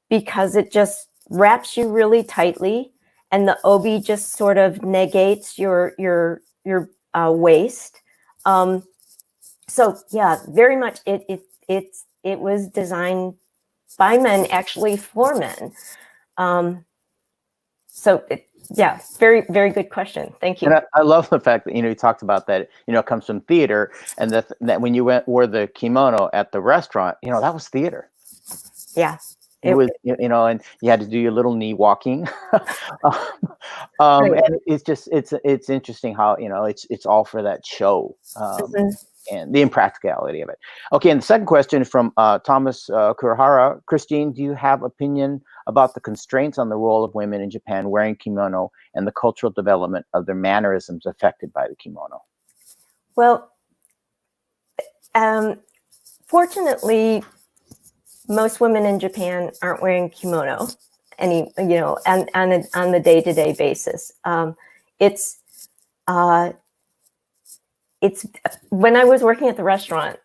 because it just wraps you really tightly, and the obi just sort of negates your waist. So yeah, very much it was designed by men, actually for men. Yeah, very, very good question. Thank you. And I love the fact that, you talked about that, it comes from theater, and that when you wore the kimono at the restaurant, that was theater. Yeah. It was, and you had to do your little knee walking. Right. And it's interesting how, it's all for that show. And the impracticality of it. Okay, and the second question from Thomas Kurihara. Kristine, do you have opinion about the constraints on the role of women in Japan wearing kimono and the cultural development of their mannerisms affected by the kimono? Well, fortunately, most women in Japan aren't wearing kimono on the day-to-day basis. It's when I was working at the restaurant,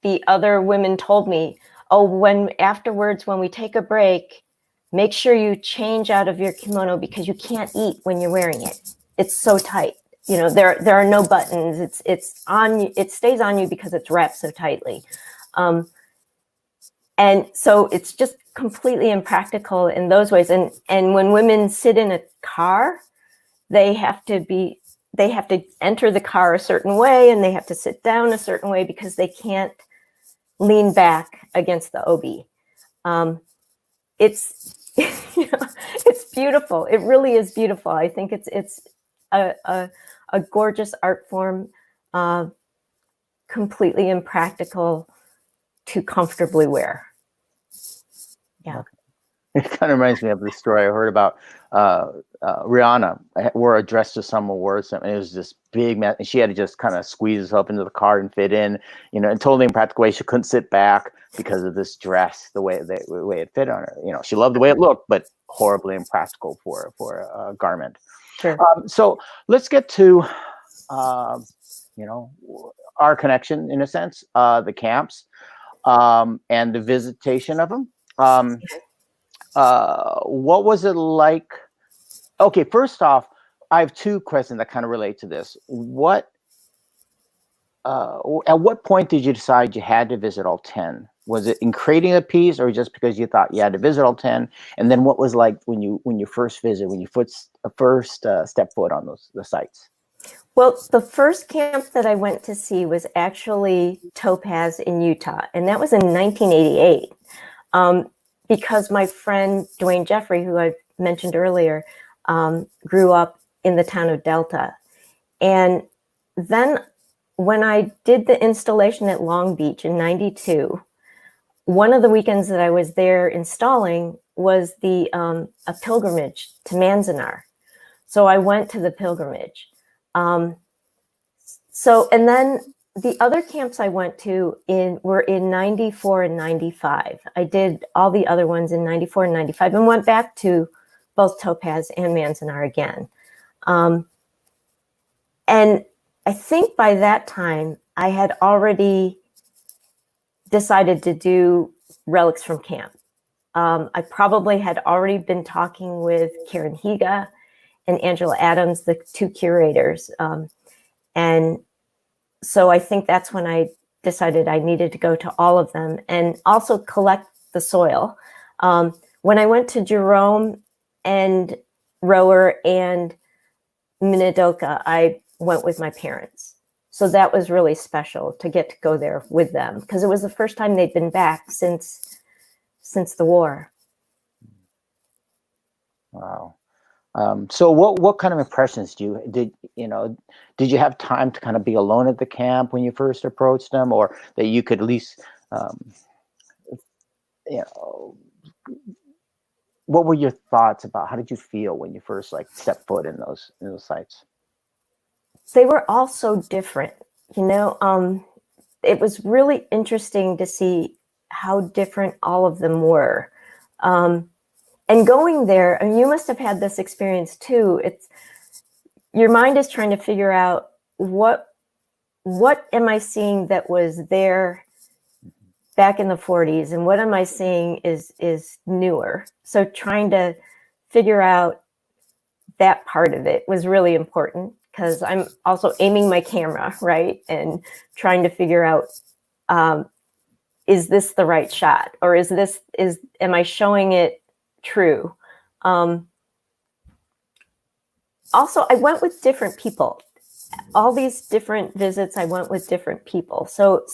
the other women told me, when we take a break, make sure you change out of your kimono because you can't eat when you're wearing it. It's so tight. There are no buttons. It's on you. It stays on you because it's wrapped so tightly. And so it's just completely impractical in those ways. And when women sit in a car, they have to enter the car a certain way, and they have to sit down a certain way because they can't lean back against the obi. It's it's beautiful. It really is beautiful. I think it's a gorgeous art form, completely impractical to comfortably wear. Yeah. Okay. It kind of reminds me of the story I heard about Rihanna wore a dress to some awards, and it was this big mess, and she had to just kind of squeeze herself into the car and fit in, and totally impractical way. She couldn't sit back because of this dress, the way it fit on her. She loved the way it looked, but horribly impractical for a garment. Sure. So let's get to you know, our connection in a sense, the camps, and the visitation of them. What was it like? Okay, first off, I have two questions that kind of relate to this. At what point did you decide you had to visit all 10? Was it in creating a piece, or just because you thought you had to visit all 10? And then what was like when you first visit, when you first step foot on the sites? Well, the first camp that I went to see was actually Topaz in Utah, and that was in 1988. Because my friend Dwayne Jeffrey, who I mentioned earlier, grew up in the town of Delta. And then when I did the installation at Long Beach in 92, one of the weekends that I was there installing was a pilgrimage to Manzanar. So I went to the pilgrimage. And then the other camps I went to were in 94 and 95. I did all the other ones in 94 and 95 and went back to both Topaz and Manzanar again. And I think by that time, I had already decided to do relics from camp. I probably had already been talking with Karen Higa and Angela Adams, the two curators. And so I think that's when I decided I needed to go to all of them and also collect the soil. When I went to Jerome and Rower and Minidoka, I went with my parents. So that was really special to get to go there with them, because it was the first time they'd been back since the war. Wow. So what kind of impressions did you have time to kind of be alone at the camp when you first approached them, or that you could at least, what were your thoughts about, how did you feel when you first stepped foot in those sites? They were all so different, it was really interesting to see how different all of them were. And going there, I mean, you must have had this experience too. Your mind is trying to figure out what am I seeing that was there back in the 40s, and what am I seeing is newer. So trying to figure out that part of it was really important, because I'm also aiming my camera, right, and trying to figure out, is this the right shot, or am I showing it true? Also, I went with different people. All these different visits, I went with different people. So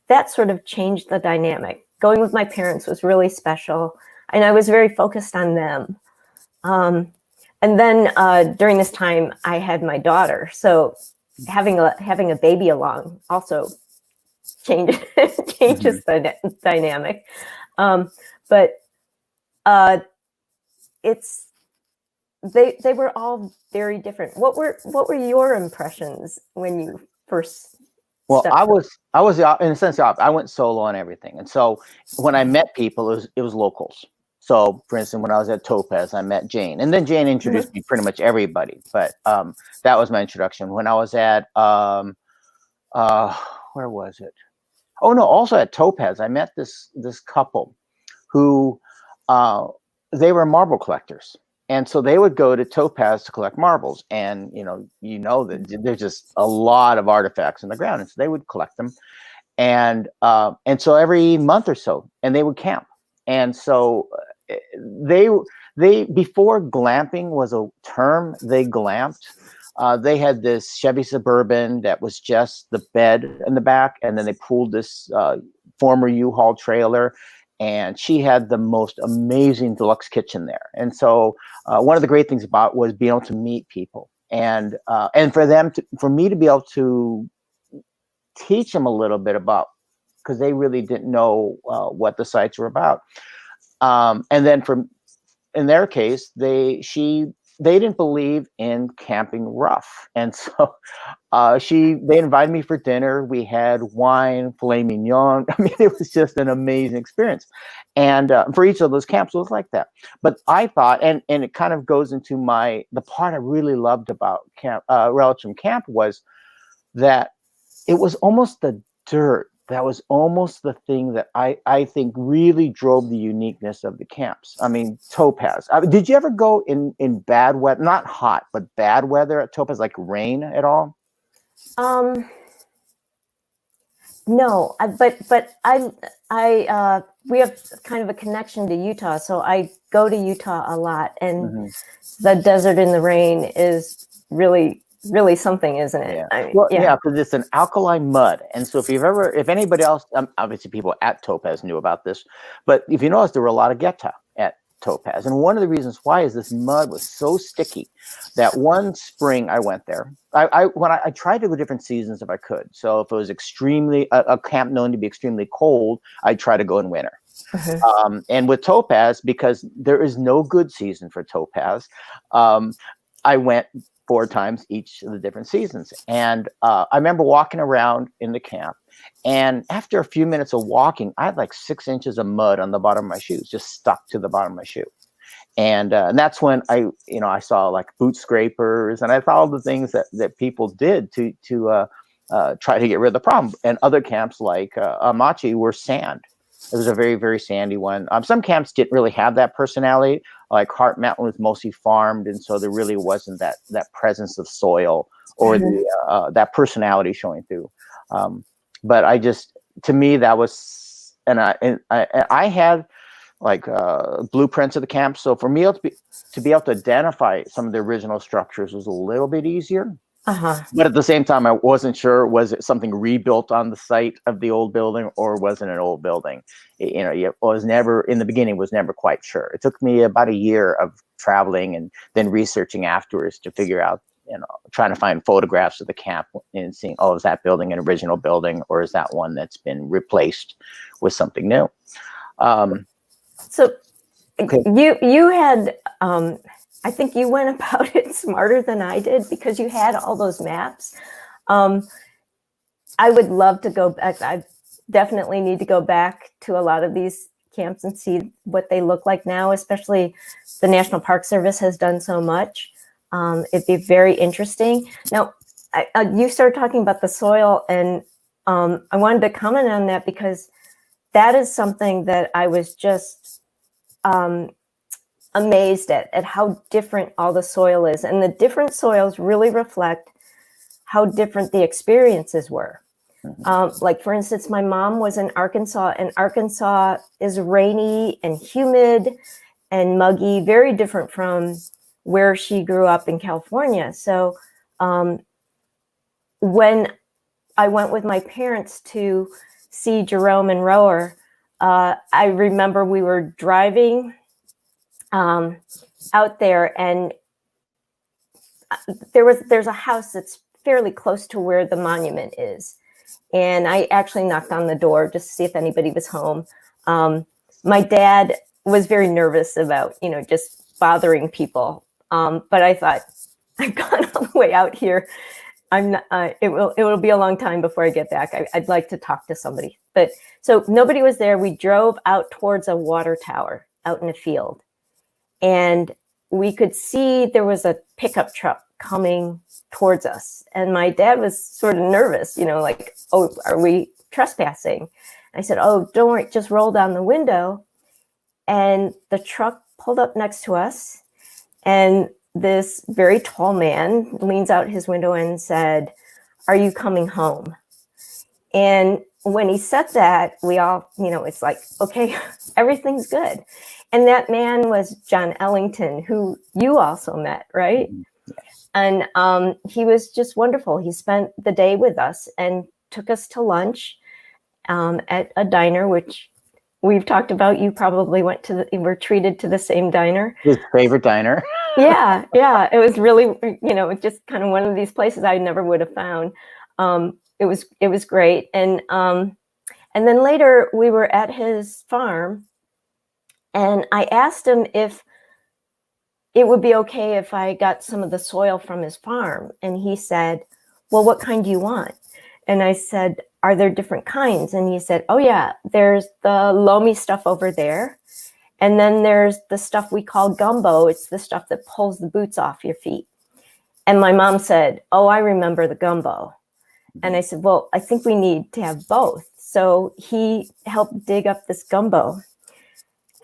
that sort of changed the dynamic. Going with my parents was really special, and I was very focused on them. And then during this time, I had my daughter. So having a baby along also changes the dynamic. But they were all very different. What were your impressions when you first? Well, I was in a sense, I went solo on everything, and so when I met people, it was locals. So, for instance, when I was at Topaz, I met Jane, and then Jane introduced me pretty much everybody. But that was my introduction. When I was at where was it? Oh no, also at Topaz, I met this couple who they were marble collectors. And so they would go to Topaz to collect marbles, and that there's just a lot of artifacts in the ground, and so they would collect them, and so every month or so, and they would camp, and so they before glamping was a term, they glamped. They had this Chevy Suburban that was just the bed in the back, and then they pulled this former U-Haul trailer. And she had the most amazing deluxe kitchen there. And so one of the great things about was being able to meet people, and for me to be able to teach them a little bit about, because they really didn't know what the sites were about. And then in their case, she they didn't believe in camping rough. And so they invited me for dinner. We had wine, filet mignon. I mean, it was just an amazing experience. And for each of those camps, it was like that. But I thought, and it kind of goes into the part I really loved about Religium Camp was that it was almost the dirt. That was almost the thing that I think really drove the uniqueness of the camps. I mean, Topaz. Did you ever go in bad weather, not hot, but bad weather at Topaz, like rain at all? No, but we have kind of a connection to Utah, so I go to Utah a lot, and the desert in the rain is really something, isn't it? Yeah. I mean, Well, yeah, because it's an alkaline mud, and so if anybody else, obviously people at Topaz knew about this, but if you notice, there were a lot of geta at Topaz, and one of the reasons why is this mud was so sticky that one spring I went there. I tried to go different seasons if I could. So if it was extremely a camp known to be extremely cold, I'd try to go in winter. And with Topaz, because there is no good season for Topaz, I went 4 times each of the different seasons. And I remember walking around in the camp, and after a few minutes of walking, I had like 6 inches of mud on the bottom of my shoes, just stuck to the bottom of my shoe. And that's when I saw like boot scrapers, and I saw all the things that people did to try to get rid of the problem. And other camps like Amachi were sand. It was a very, very sandy one. Some camps didn't really have that personality. Like Heart Mountain was mostly farmed, and so there really wasn't that presence of soil or that personality showing through. But to me, that was, and I had like blueprints of the camp. So for me to be able to identify some of the original structures was a little bit easier. But at the same time, I wasn't sure, was it something rebuilt on the site of the old building, or was it an old building? It was never, in the beginning, was never quite sure. It took me about a year of traveling and then researching afterwards to figure out, trying to find photographs of the camp and seeing, is that building an original building, or is that one that's been replaced with something new? So you had, I think you went about it smarter than I did, because you had all those maps. I would love to go back. I definitely need to go back to a lot of these camps and see what they look like now, especially the National Park Service has done so much. It'd be very interesting. Now, you started talking about the soil, and I wanted to comment on that, because that is something that I was just amazed at how different all the soil is. And the different soils really reflect how different the experiences were. Like, for instance, my mom was in Arkansas, and Arkansas is rainy and humid and muggy, very different from where she grew up in California. So when I went with my parents to see Jerome and Rower, I remember we were driving out there, and there's a house that's fairly close to where the monument is. And I actually knocked on the door just to see if anybody was home. My dad was very nervous about, just bothering people. But I thought, I've gone all the way out here. It will be a long time before I get back. I'd like to talk to somebody. But so nobody was there. We drove out towards a water tower out in a field, and we could see there was a pickup truck coming towards us. And my dad was sort of nervous, like, are we trespassing? I said, don't worry, just roll down the window. And the truck pulled up next to us, and this very tall man leans out his window and said, "Are you coming home?" And when he said that, we all, it's like, okay, everything's good. And that man was John Ellington, who you also met, right? And he was just wonderful. He spent the day with us and took us to lunch at a diner, which we've talked about. You probably were treated to the same diner. His favorite diner. Yeah. It was really, just kind of one of these places I never would have found. It was great. And then later we were at his farm, and I asked him if it would be okay if I got some of the soil from his farm. And he said, well, what kind do you want? And I said, are there different kinds? And he said, oh yeah, there's the loamy stuff over there. And then there's the stuff we call gumbo. It's the stuff that pulls the boots off your feet. And my mom said, oh, I remember the gumbo. And I said, well, I think we need to have both. So he helped dig up this gumbo.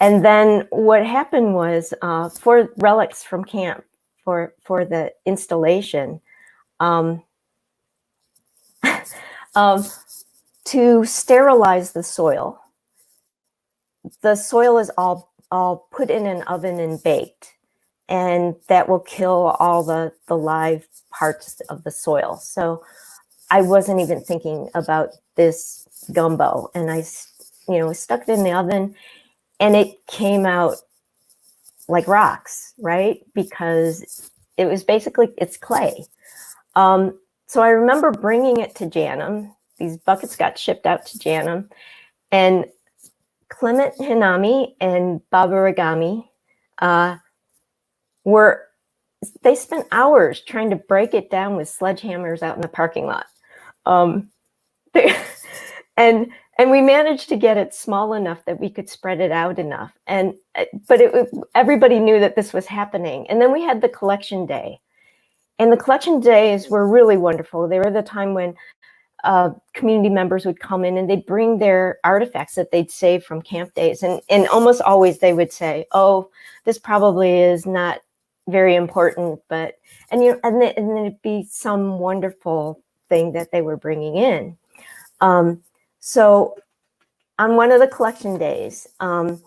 And then what happened was for relics from camp, for the installation, to sterilize the soil is all put in an oven and baked. And that will kill all the live parts of the soil. So I wasn't even thinking about this gumbo. And I, stuck it in the oven, and it came out like rocks, right? Because it was basically, it's clay. So I remember bringing it to Janum. These buckets got shipped out to Janum. And Clement Hinami and Babaragami, they spent hours trying to break it down with sledgehammers out in the parking lot. And we managed to get it small enough that we could spread it out enough. But everybody knew that this was happening. And then we had the collection day. And the collection days were really wonderful. They were the time when community members would come in and they'd bring their artifacts that they'd saved from camp days. And almost always they would say, oh, this probably is not very important, but, and then it'd be some wonderful thing that they were bringing in. So on one of the collection days, a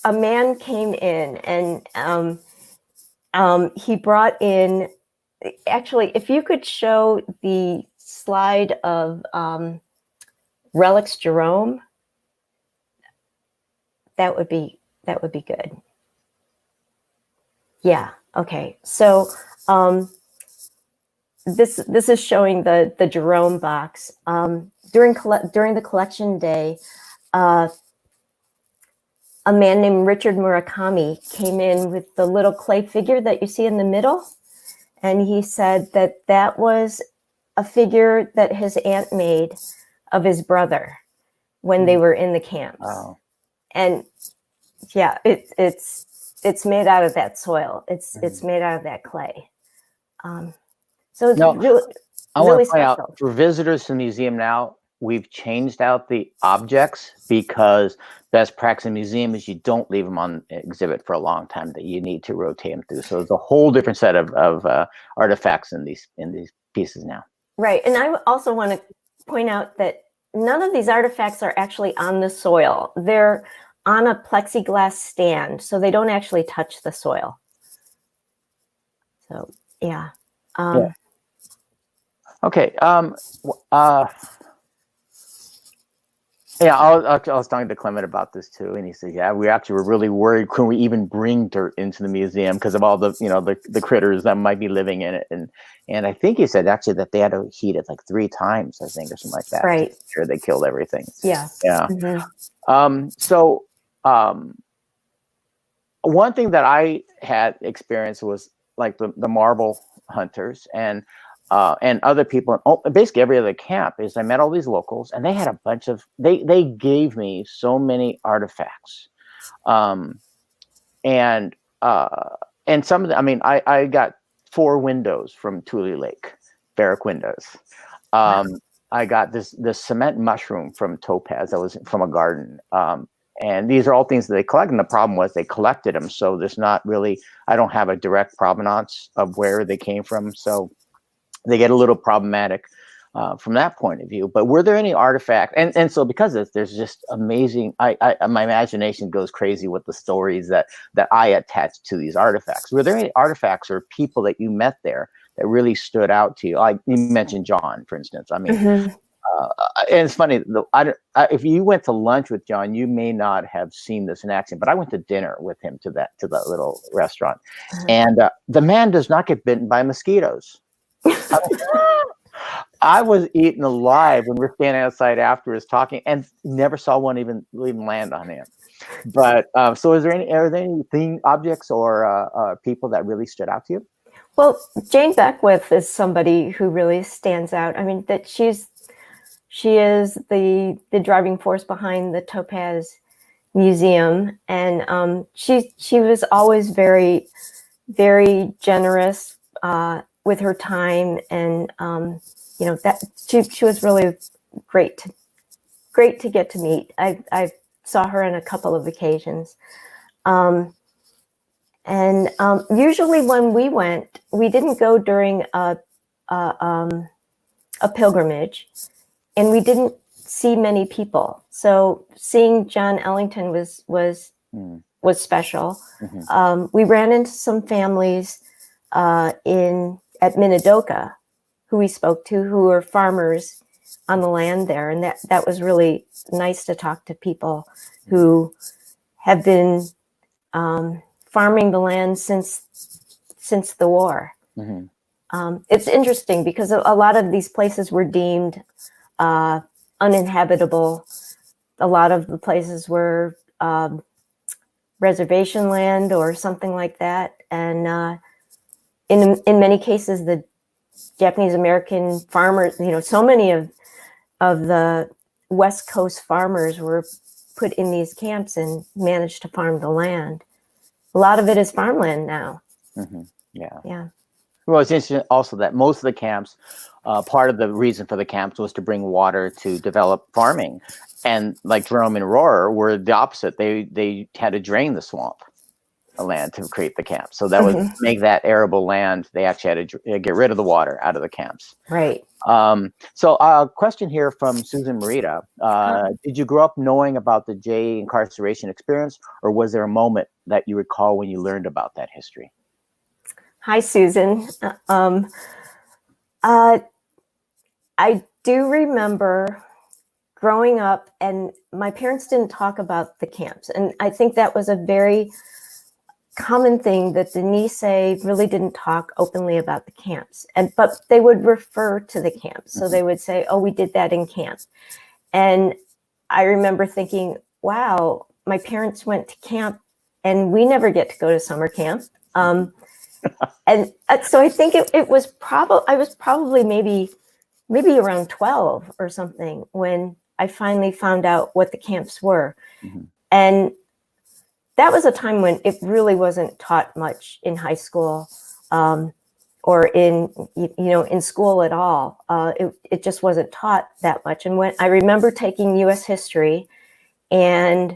man came in and he brought in, actually, if you could show the slide of Relics Jerome, that would be good. Yeah, okay. So this is showing the Jerome box. During the collection day, a man named Richard Murakami came in with the little clay figure that you see in the middle. And he said that was a figure that his aunt made of his brother when they were in the camps. Wow. And yeah, it's made out of that soil. It's made out of that clay. So it's really I want really to point special. out, for visitors to the museum now, we've changed out the objects because best practice in the museum is you don't leave them on exhibit for a long time, that you need to rotate them through. So there's a whole different set of artifacts in these pieces now. Right. And I also want to point out that none of these artifacts are actually on the soil. They're on a plexiglass stand, so they don't actually touch the soil. So, yeah. Yeah. Okay. Yeah, I was talking to Clement about this too, and he said, "Yeah, we actually were really worried when we even bring dirt into the museum because of all the the critters that might be living in it." And I think he said actually that they had to heat it like 3 times, I think, or something like that. Right. To make sure they killed everything. Yeah. Yeah. Mm-hmm. One thing that I had experienced was like the marble hunters and other people, basically every other camp, is I met all these locals, and they had a bunch of, they gave me so many artifacts, and some of them, I mean, I got 4 windows from Tule Lake, barrack windows. I got this cement mushroom from Topaz that was from a garden. And these are all things that they collected. And the problem was they collected them, so there's not really, I don't have a direct provenance of where they came from. So they get a little problematic from that point of view. But were there any artifacts? And so because of this, there's just amazing, my imagination goes crazy with the stories that I attach to these artifacts. Were there any artifacts or people that you met there that really stood out to you? Like you mentioned John, for instance. I mean, and it's funny, if you went to lunch with John, you may not have seen this in action, but I went to dinner with him to that little restaurant. And the man does not get bitten by mosquitoes. I was eaten alive when we were standing outside afterwards talking, and never saw one even land on him. But so, are there any theme objects or people that really stood out to you? Well, Jane Beckwith is somebody who really stands out. I mean, that she is the driving force behind the Topaz Museum, and she was always very, very generous with her time, and that she was really great to get to meet. I saw her on a couple of occasions. Usually when we went, we didn't go during a pilgrimage, and we didn't see many people. So seeing John Ellington was special. Mm-hmm. We ran into some families at Minidoka who we spoke to, who were farmers on the land there, and that was really nice to talk to people who have been farming the land since the war. Mm-hmm. It's interesting because a lot of these places were deemed uninhabitable. A lot of the places were reservation land or something like that, and in many cases, the Japanese American farmers, so many of the West Coast farmers were put in these camps and managed to farm the land. A lot of it is farmland now. Mm-hmm. Yeah. Yeah. Well, it's interesting also that most of the camps, part of the reason for the camps was to bring water to develop farming. And like Jerome and Rohrer were the opposite. They had to drain the swamp land to create the camps. So that would make that arable land. They actually had to get rid of the water out of the camps. Right. So a question here from Susan Morita. Did you grow up knowing about the J incarceration experience, or was there a moment that you recall when you learned about that history? Hi, Susan. I do remember growing up, and my parents didn't talk about the camps. And I think that was a very common thing, that the Nikkei really didn't talk openly about the camps, but they would refer to the camps. So they would say, "Oh, we did that in camp." And I remember thinking, "Wow, my parents went to camp, and we never get to go to summer camp." And so I think it was probably, I was probably maybe around 12 or something when I finally found out what the camps were. Mm-hmm. And that was a time when it really wasn't taught much in high school, or in school at all. It just wasn't taught that much. And when I remember taking U.S. history, and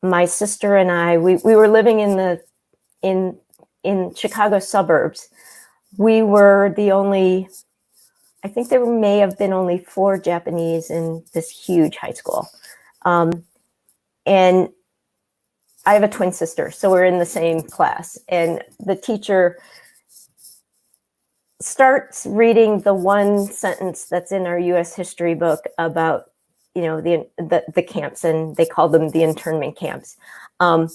my sister and I, we were living in Chicago suburbs. We were the only, I think there may have been only 4 Japanese in this huge high school. And I have a twin sister, so we're in the same class. And the teacher starts reading the one sentence that's in our U.S. history book about, the camps, and they call them the internment camps. And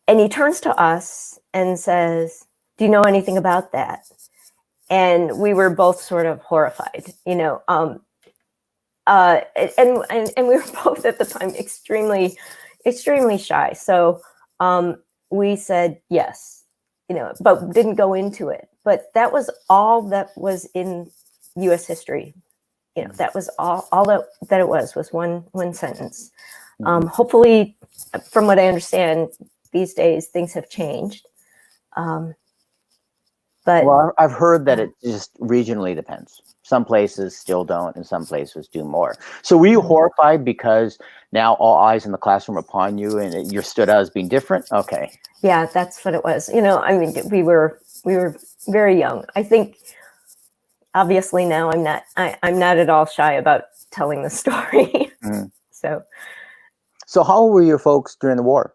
he turns to us and says, "Do you know anything about that?" And we were both sort of horrified, and we were both at the time extremely shy. So we said yes, but didn't go into it. But that was all that was in U.S. history. That was all that it was one sentence. Hopefully, from what I understand, these days things have changed. But well, I've heard that it just regionally depends. Some places still don't, and some places do more. So were you horrified because now all eyes in the classroom are upon you, and you're stood out as being different? Okay. Yeah, that's what it was. I mean, we were very young. I think, obviously now I'm not at all shy about telling the story. Mm. So how old were your folks during the war?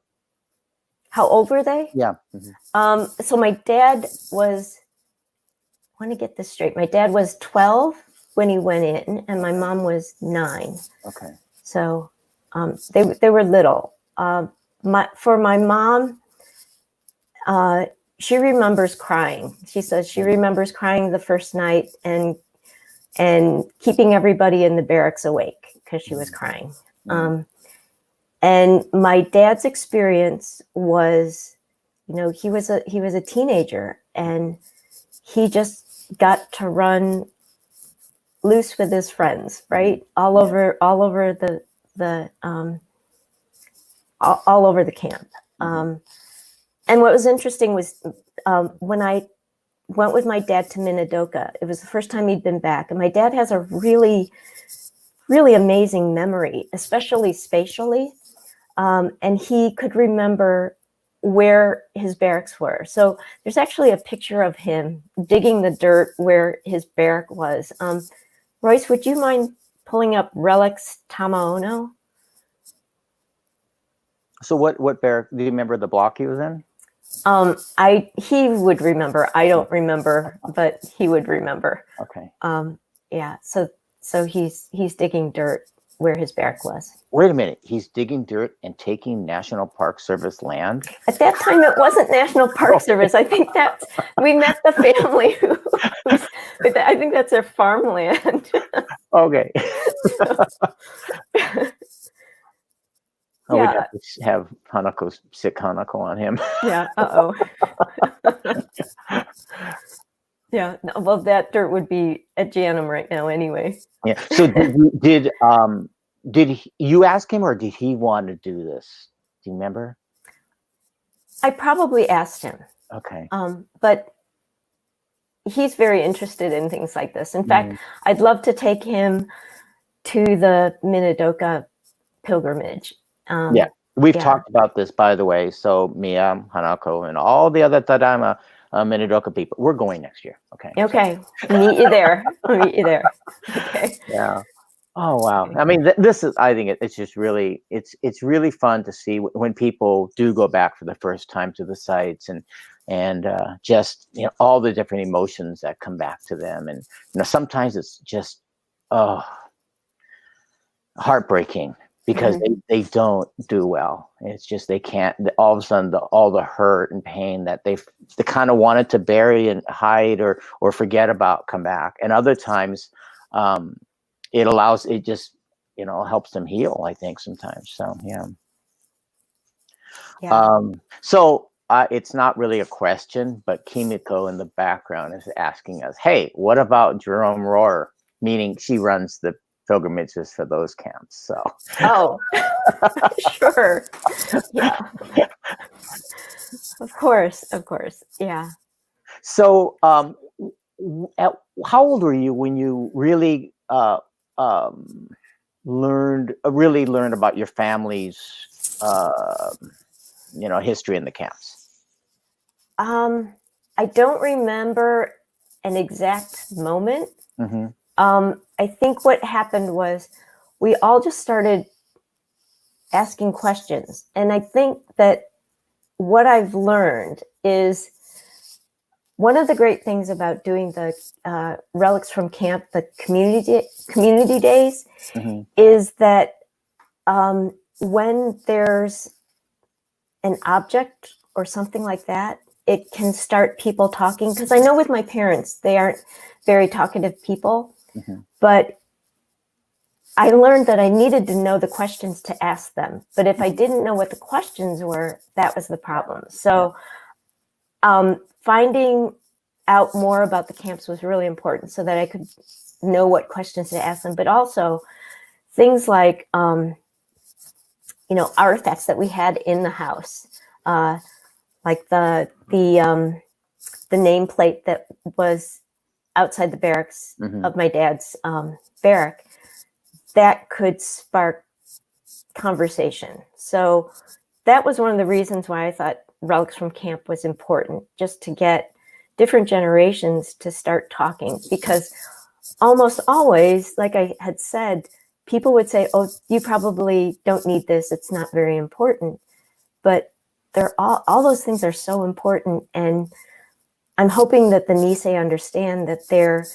How old were they? Yeah. Mm-hmm. So my dad was, I want to get this straight. My dad was 12 when he went in, and my mom was 9. Okay. So they were little. For my mom, she remembers crying. She says she remembers crying the first night, and and keeping everybody in the barracks awake because she was crying. And my dad's experience was, you know, he was a teenager, and he just got to run loose with his friends, right? All over the camp. And what was interesting was when I went with my dad to Minidoka, it was the first time he'd been back. And my dad has a really, really amazing memory, especially spatially. And he could remember where his barracks were. So there's actually a picture of him digging the dirt where his barrack was. Royce, would you mind pulling up Relics Tamaono? So what barrack, do you remember the block he was in? He would remember. I don't remember, but he would remember. Okay. Yeah. So he's digging dirt where his barrack was. Wait a minute. He's digging dirt and taking National Park Service land? At that time, it wasn't National Park Service. I think we met the family I think that's their farmland. Okay. Oh, Yeah. we'd have to have Hanako, sick Hanako on him. Yeah. Yeah. No, well, that dirt would be at Janum right now anyway. Yeah. So did you ask him, or did he want to do this? Do you remember? I probably asked him. Okay. But he's very interested in things like this. In fact, I'd love to take him to the Minidoka pilgrimage. Yeah, we've talked about this, by the way. So Mia, Hanako, and all the other Tadaima Minidoka people, we're going next year. Okay. Okay. Meet you there. I'll meet you there. Okay. Yeah. Oh, wow. I mean, this is, I think it's just really, it's really fun to see when people do go back for the first time to the sites, and just, you know, all the different emotions that come back to them. And, you know, sometimes it's just, heartbreaking, because they don't do well. It's just, they can't, all of a sudden, all the hurt and pain that they kind of wanted to bury and hide or forget about come back. And other times, it just, you know, helps them heal, I think, sometimes. So, yeah. So it's not really a question, but Kimiko in the background is asking us, hey, what about Jerome Rohr? Meaning she runs the pilgrimages for those camps. So. Oh, sure. Yeah. Of course. Yeah. So how old were you when you really learned about your family's you know, history in the camps? I don't remember an exact moment. I think what happened was we all just started asking questions. And I think that what I've learned is one of the great things about doing the Relics from Camp, the community days, is that when there's an object or something like that, it can start people talking. Because I know with my parents, they aren't very talkative people, but I learned that I needed to know the questions to ask them. But if I didn't know what the questions were, that was the problem. So finding out more about the camps was really important so that I could know what questions to ask them. But also things like, you know, artifacts that we had in the house, like the nameplate that was outside the barracks of my dad's barrack, that could spark conversation. So that was one of the reasons why I thought Relics from Camp was important, just to get different generations to start talking, because almost always, like I had said, people would say, oh, you probably don't need this, it's not very important. But they're all those things are so important. And I'm hoping that the Nisei understand that their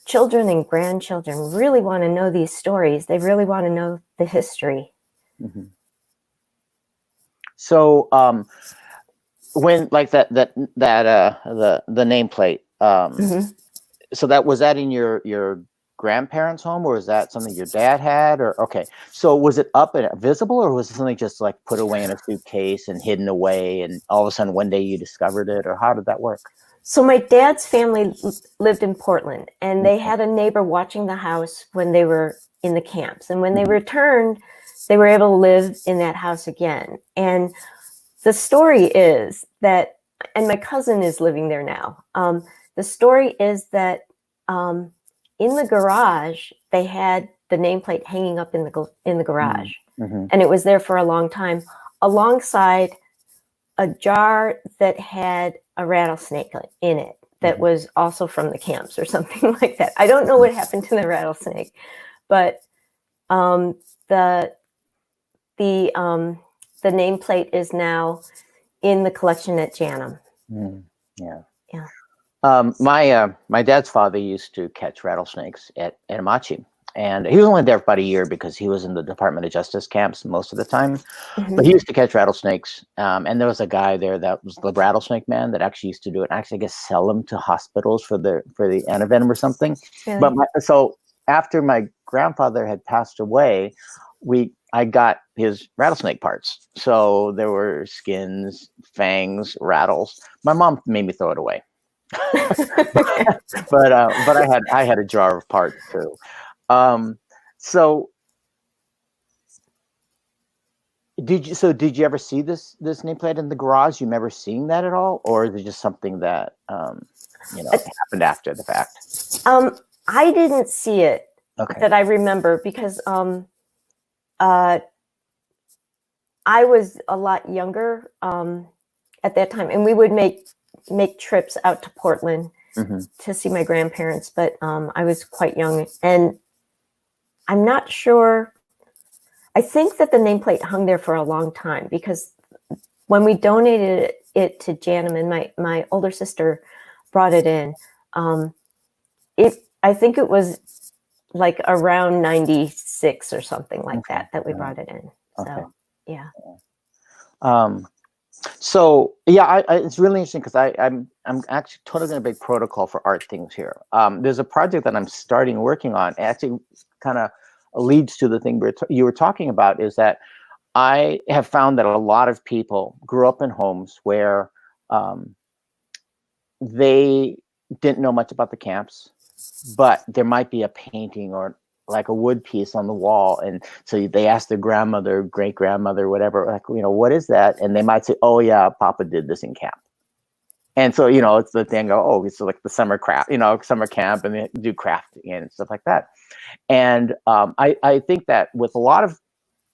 children and grandchildren really want to know these stories. They really want to know the history. So when, like the nameplate, so that was that in your grandparents' home, or is that something your dad had? Or okay, so was it up and visible, or was it something just like put away in a suitcase and hidden away, and all of a sudden one day you discovered it, or how did that work? So my dad's family lived in Portland, and they had a neighbor watching the house when they were in the camps. And when they returned, they were able to live in that house again. And the story is that, and my cousin is living there now. The story is that in the garage, they had the nameplate hanging up in the garage, and it was there for a long time, alongside a jar that had a rattlesnake in it that was also from the camps or something like that. I don't know what happened to the rattlesnake, but the nameplate is now in the collection at Janum. Yeah. Yeah. My dad's father used to catch rattlesnakes at Amachi, and he was only there for about a year because he was in the Department of Justice camps most of the time. But he used to catch rattlesnakes, and there was a guy there that was the rattlesnake man that actually used to do it. And actually, I guess sell them to hospitals for the antivenom or something. Really? But so after my grandfather had passed away, I got his rattlesnake parts. So there were skins, fangs, rattles. My mom made me throw it away. but I had a jar of parts too. So did you ever see this nameplate in the garage? You remember seeing that at all, or is it just something that happened after the fact? I didn't see it that I remember because I was a lot younger at that time, and we would make trips out to Portland to see my grandparents, but I was quite young, and I'm not sure. I think that the nameplate hung there for a long time because when we donated it to Janum, and my older sister brought it in, I think it was like around 96 or something like that we brought it in. So, yeah. So yeah, it's really interesting because I'm actually totally going to make protocol for art things here. There's a project that I'm starting working on. It actually kind of leads to the thing you were talking about, is that I have found that a lot of people grew up in homes where they didn't know much about the camps, but there might be a painting or like a wood piece on the wall, and so they ask their grandmother, great grandmother, whatever, like, what is that? And they might say, oh yeah, Papa did this in camp. And so it's the thing. Oh, it's like the summer craft, summer camp, and they do crafting and stuff like that. And I think that with a lot of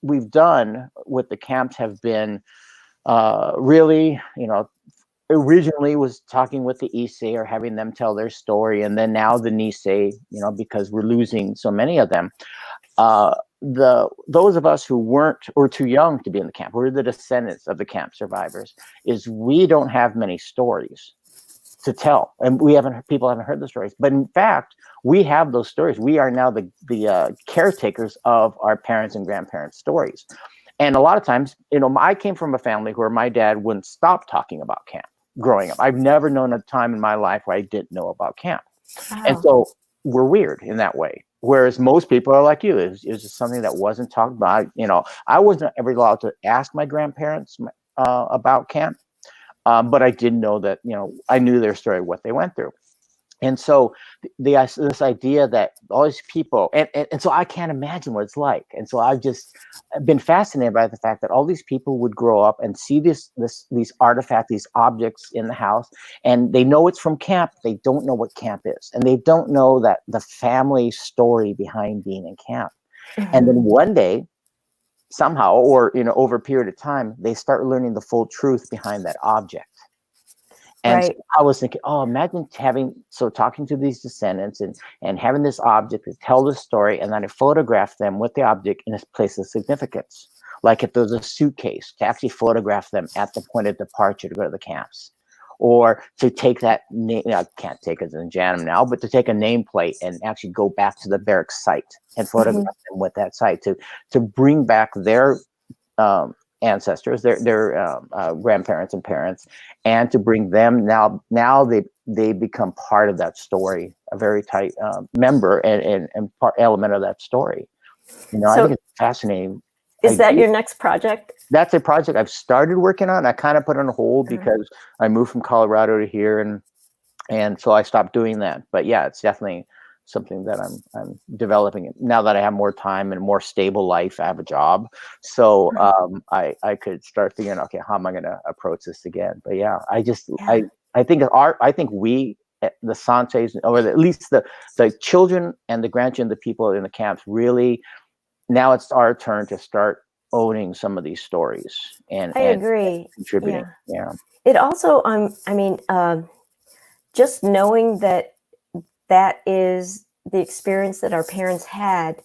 we've done with the camps have been really, originally was talking with the Issei or having them tell their story, and then now the Nisei, because we're losing so many of them. Those of us who weren't or too young to be in the camp, we're the descendants of the camp survivors, is we don't have many stories to tell, and people haven't heard the stories. But in fact, we have those stories. We are now the caretakers of our parents and grandparents' stories. And a lot of times, I came from a family where my dad wouldn't stop talking about camp growing up. I've never known a time in my life where I didn't know about camp. Wow. And so we're weird in that way. Whereas most people are like you. It was just something that wasn't talked about. I wasn't ever allowed to ask my grandparents about camp, but I did know that, I knew their story, what they went through. And so this idea that all these people, and so I can't imagine what it's like. And so I've just been fascinated by the fact that all these people would grow up and see these artifacts, these objects in the house, and they know it's from camp. They don't know what camp is. And they don't know that the family story behind being in camp. And then one day, somehow, or over a period of time, they start learning the full truth behind that object. And right. So I was thinking, imagine talking to these descendants and having this object to tell the story, and then I photograph them with the object in a place of significance. Like if there's a suitcase, to actually photograph them at the point of departure to go to the camps. Or to take that name, I can't take it in Janum now, but to take a nameplate and actually go back to the barracks site and photograph them with that site to bring back their ancestors, their grandparents and parents, and to bring them now they they become part of that story, a very tight member and part element of that story. You know, I So think it's fascinating. is that your next project? That's a project I've started working on. I kind of put on hold because I moved from Colorado to here, and so I stopped doing that. But yeah, it's definitely something that I'm developing now that I have more time and a more stable life. I have a job, so I could start thinking, okay, how am I going to approach this again? But yeah, I think we, the Sanseis, or at least the children and the grandchildren, the people in the camps, really, now it's our turn to start owning some of these stories and agree. Contributing. Yeah. It also, I mean, just knowing that is the experience that our parents had,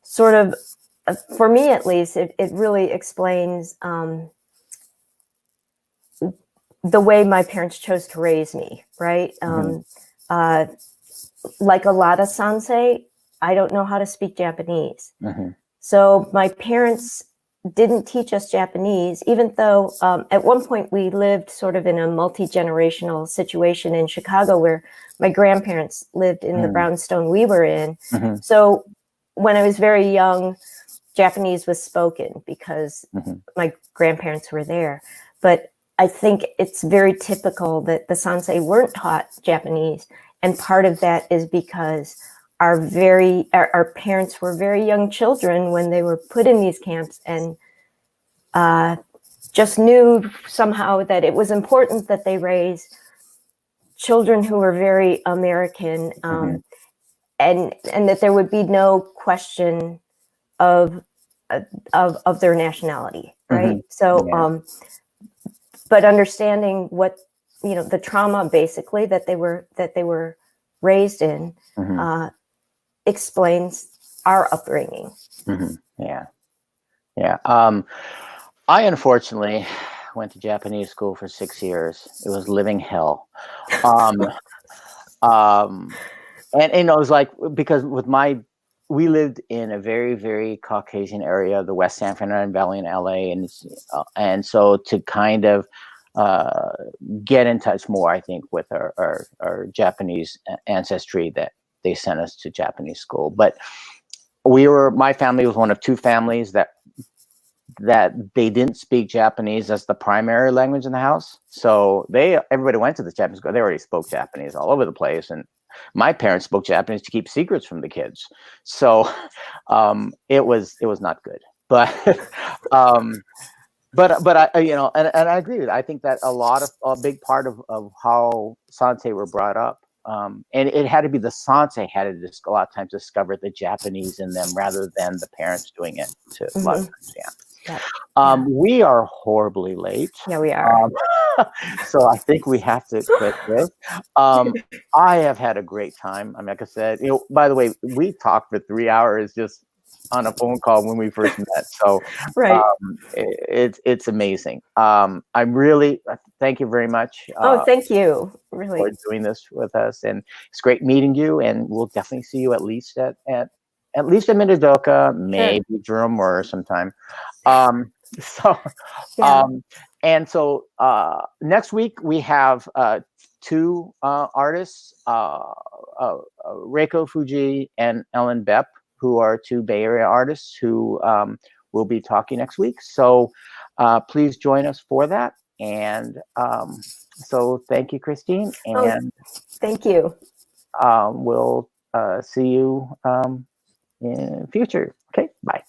sort of, for me at least, it really explains the way my parents chose to raise me, right? Like a lot of Sansei, I don't know how to speak Japanese. So my parents didn't teach us Japanese, even though at one point we lived sort of in a multi-generational situation in Chicago where my grandparents lived in the brownstone we were in. So when I was very young, Japanese was spoken because my grandparents were there. But I think it's very typical that the Sansei weren't taught Japanese. And part of that is because our parents were very young children when they were put in these camps, and just knew somehow that it was important that they raise children who were very American, and that there would be no question of their nationality, right? So, but understanding what, you know, the trauma basically that they were raised in explains our upbringing. Yeah. I unfortunately went to Japanese school for 6 years. It was living hell. And it was like, because we lived in a very, very Caucasian area, the West San Fernando Valley in LA. And so to kind of get in touch more, I think, with our Japanese ancestry, that they sent us to Japanese school. But my family was one of two families that they didn't speak Japanese as the primary language in the house. So everybody went to the Japanese school. They already spoke Japanese all over the place. And my parents spoke Japanese to keep secrets from the kids. So it was not good. But but I, you know, and I agree with it. I think that a big part of how Sansei were brought up, and it had to be the Sansei had to a lot of times discover the Japanese in them rather than the parents doing it to a lot of times. We are horribly late. Yeah, we are. So I think we have to quit this. I have had a great time. I mean, like I said, you know, by the way, we talked for 3 hours just on a phone call when we first met. So it's amazing. I'm really, thank you very much. Thank you. Really. For doing this with us. And it's great meeting you. And we'll definitely see you at least at Minidoka, maybe Drummer sometime. And so next week we have two artists, Reiko Fuji and Ellen Bepp, who are two Bay Area artists who will be talking next week. So please join us for that. And so thank you, Kristine. And thank you. We'll see you in the future. Okay, bye.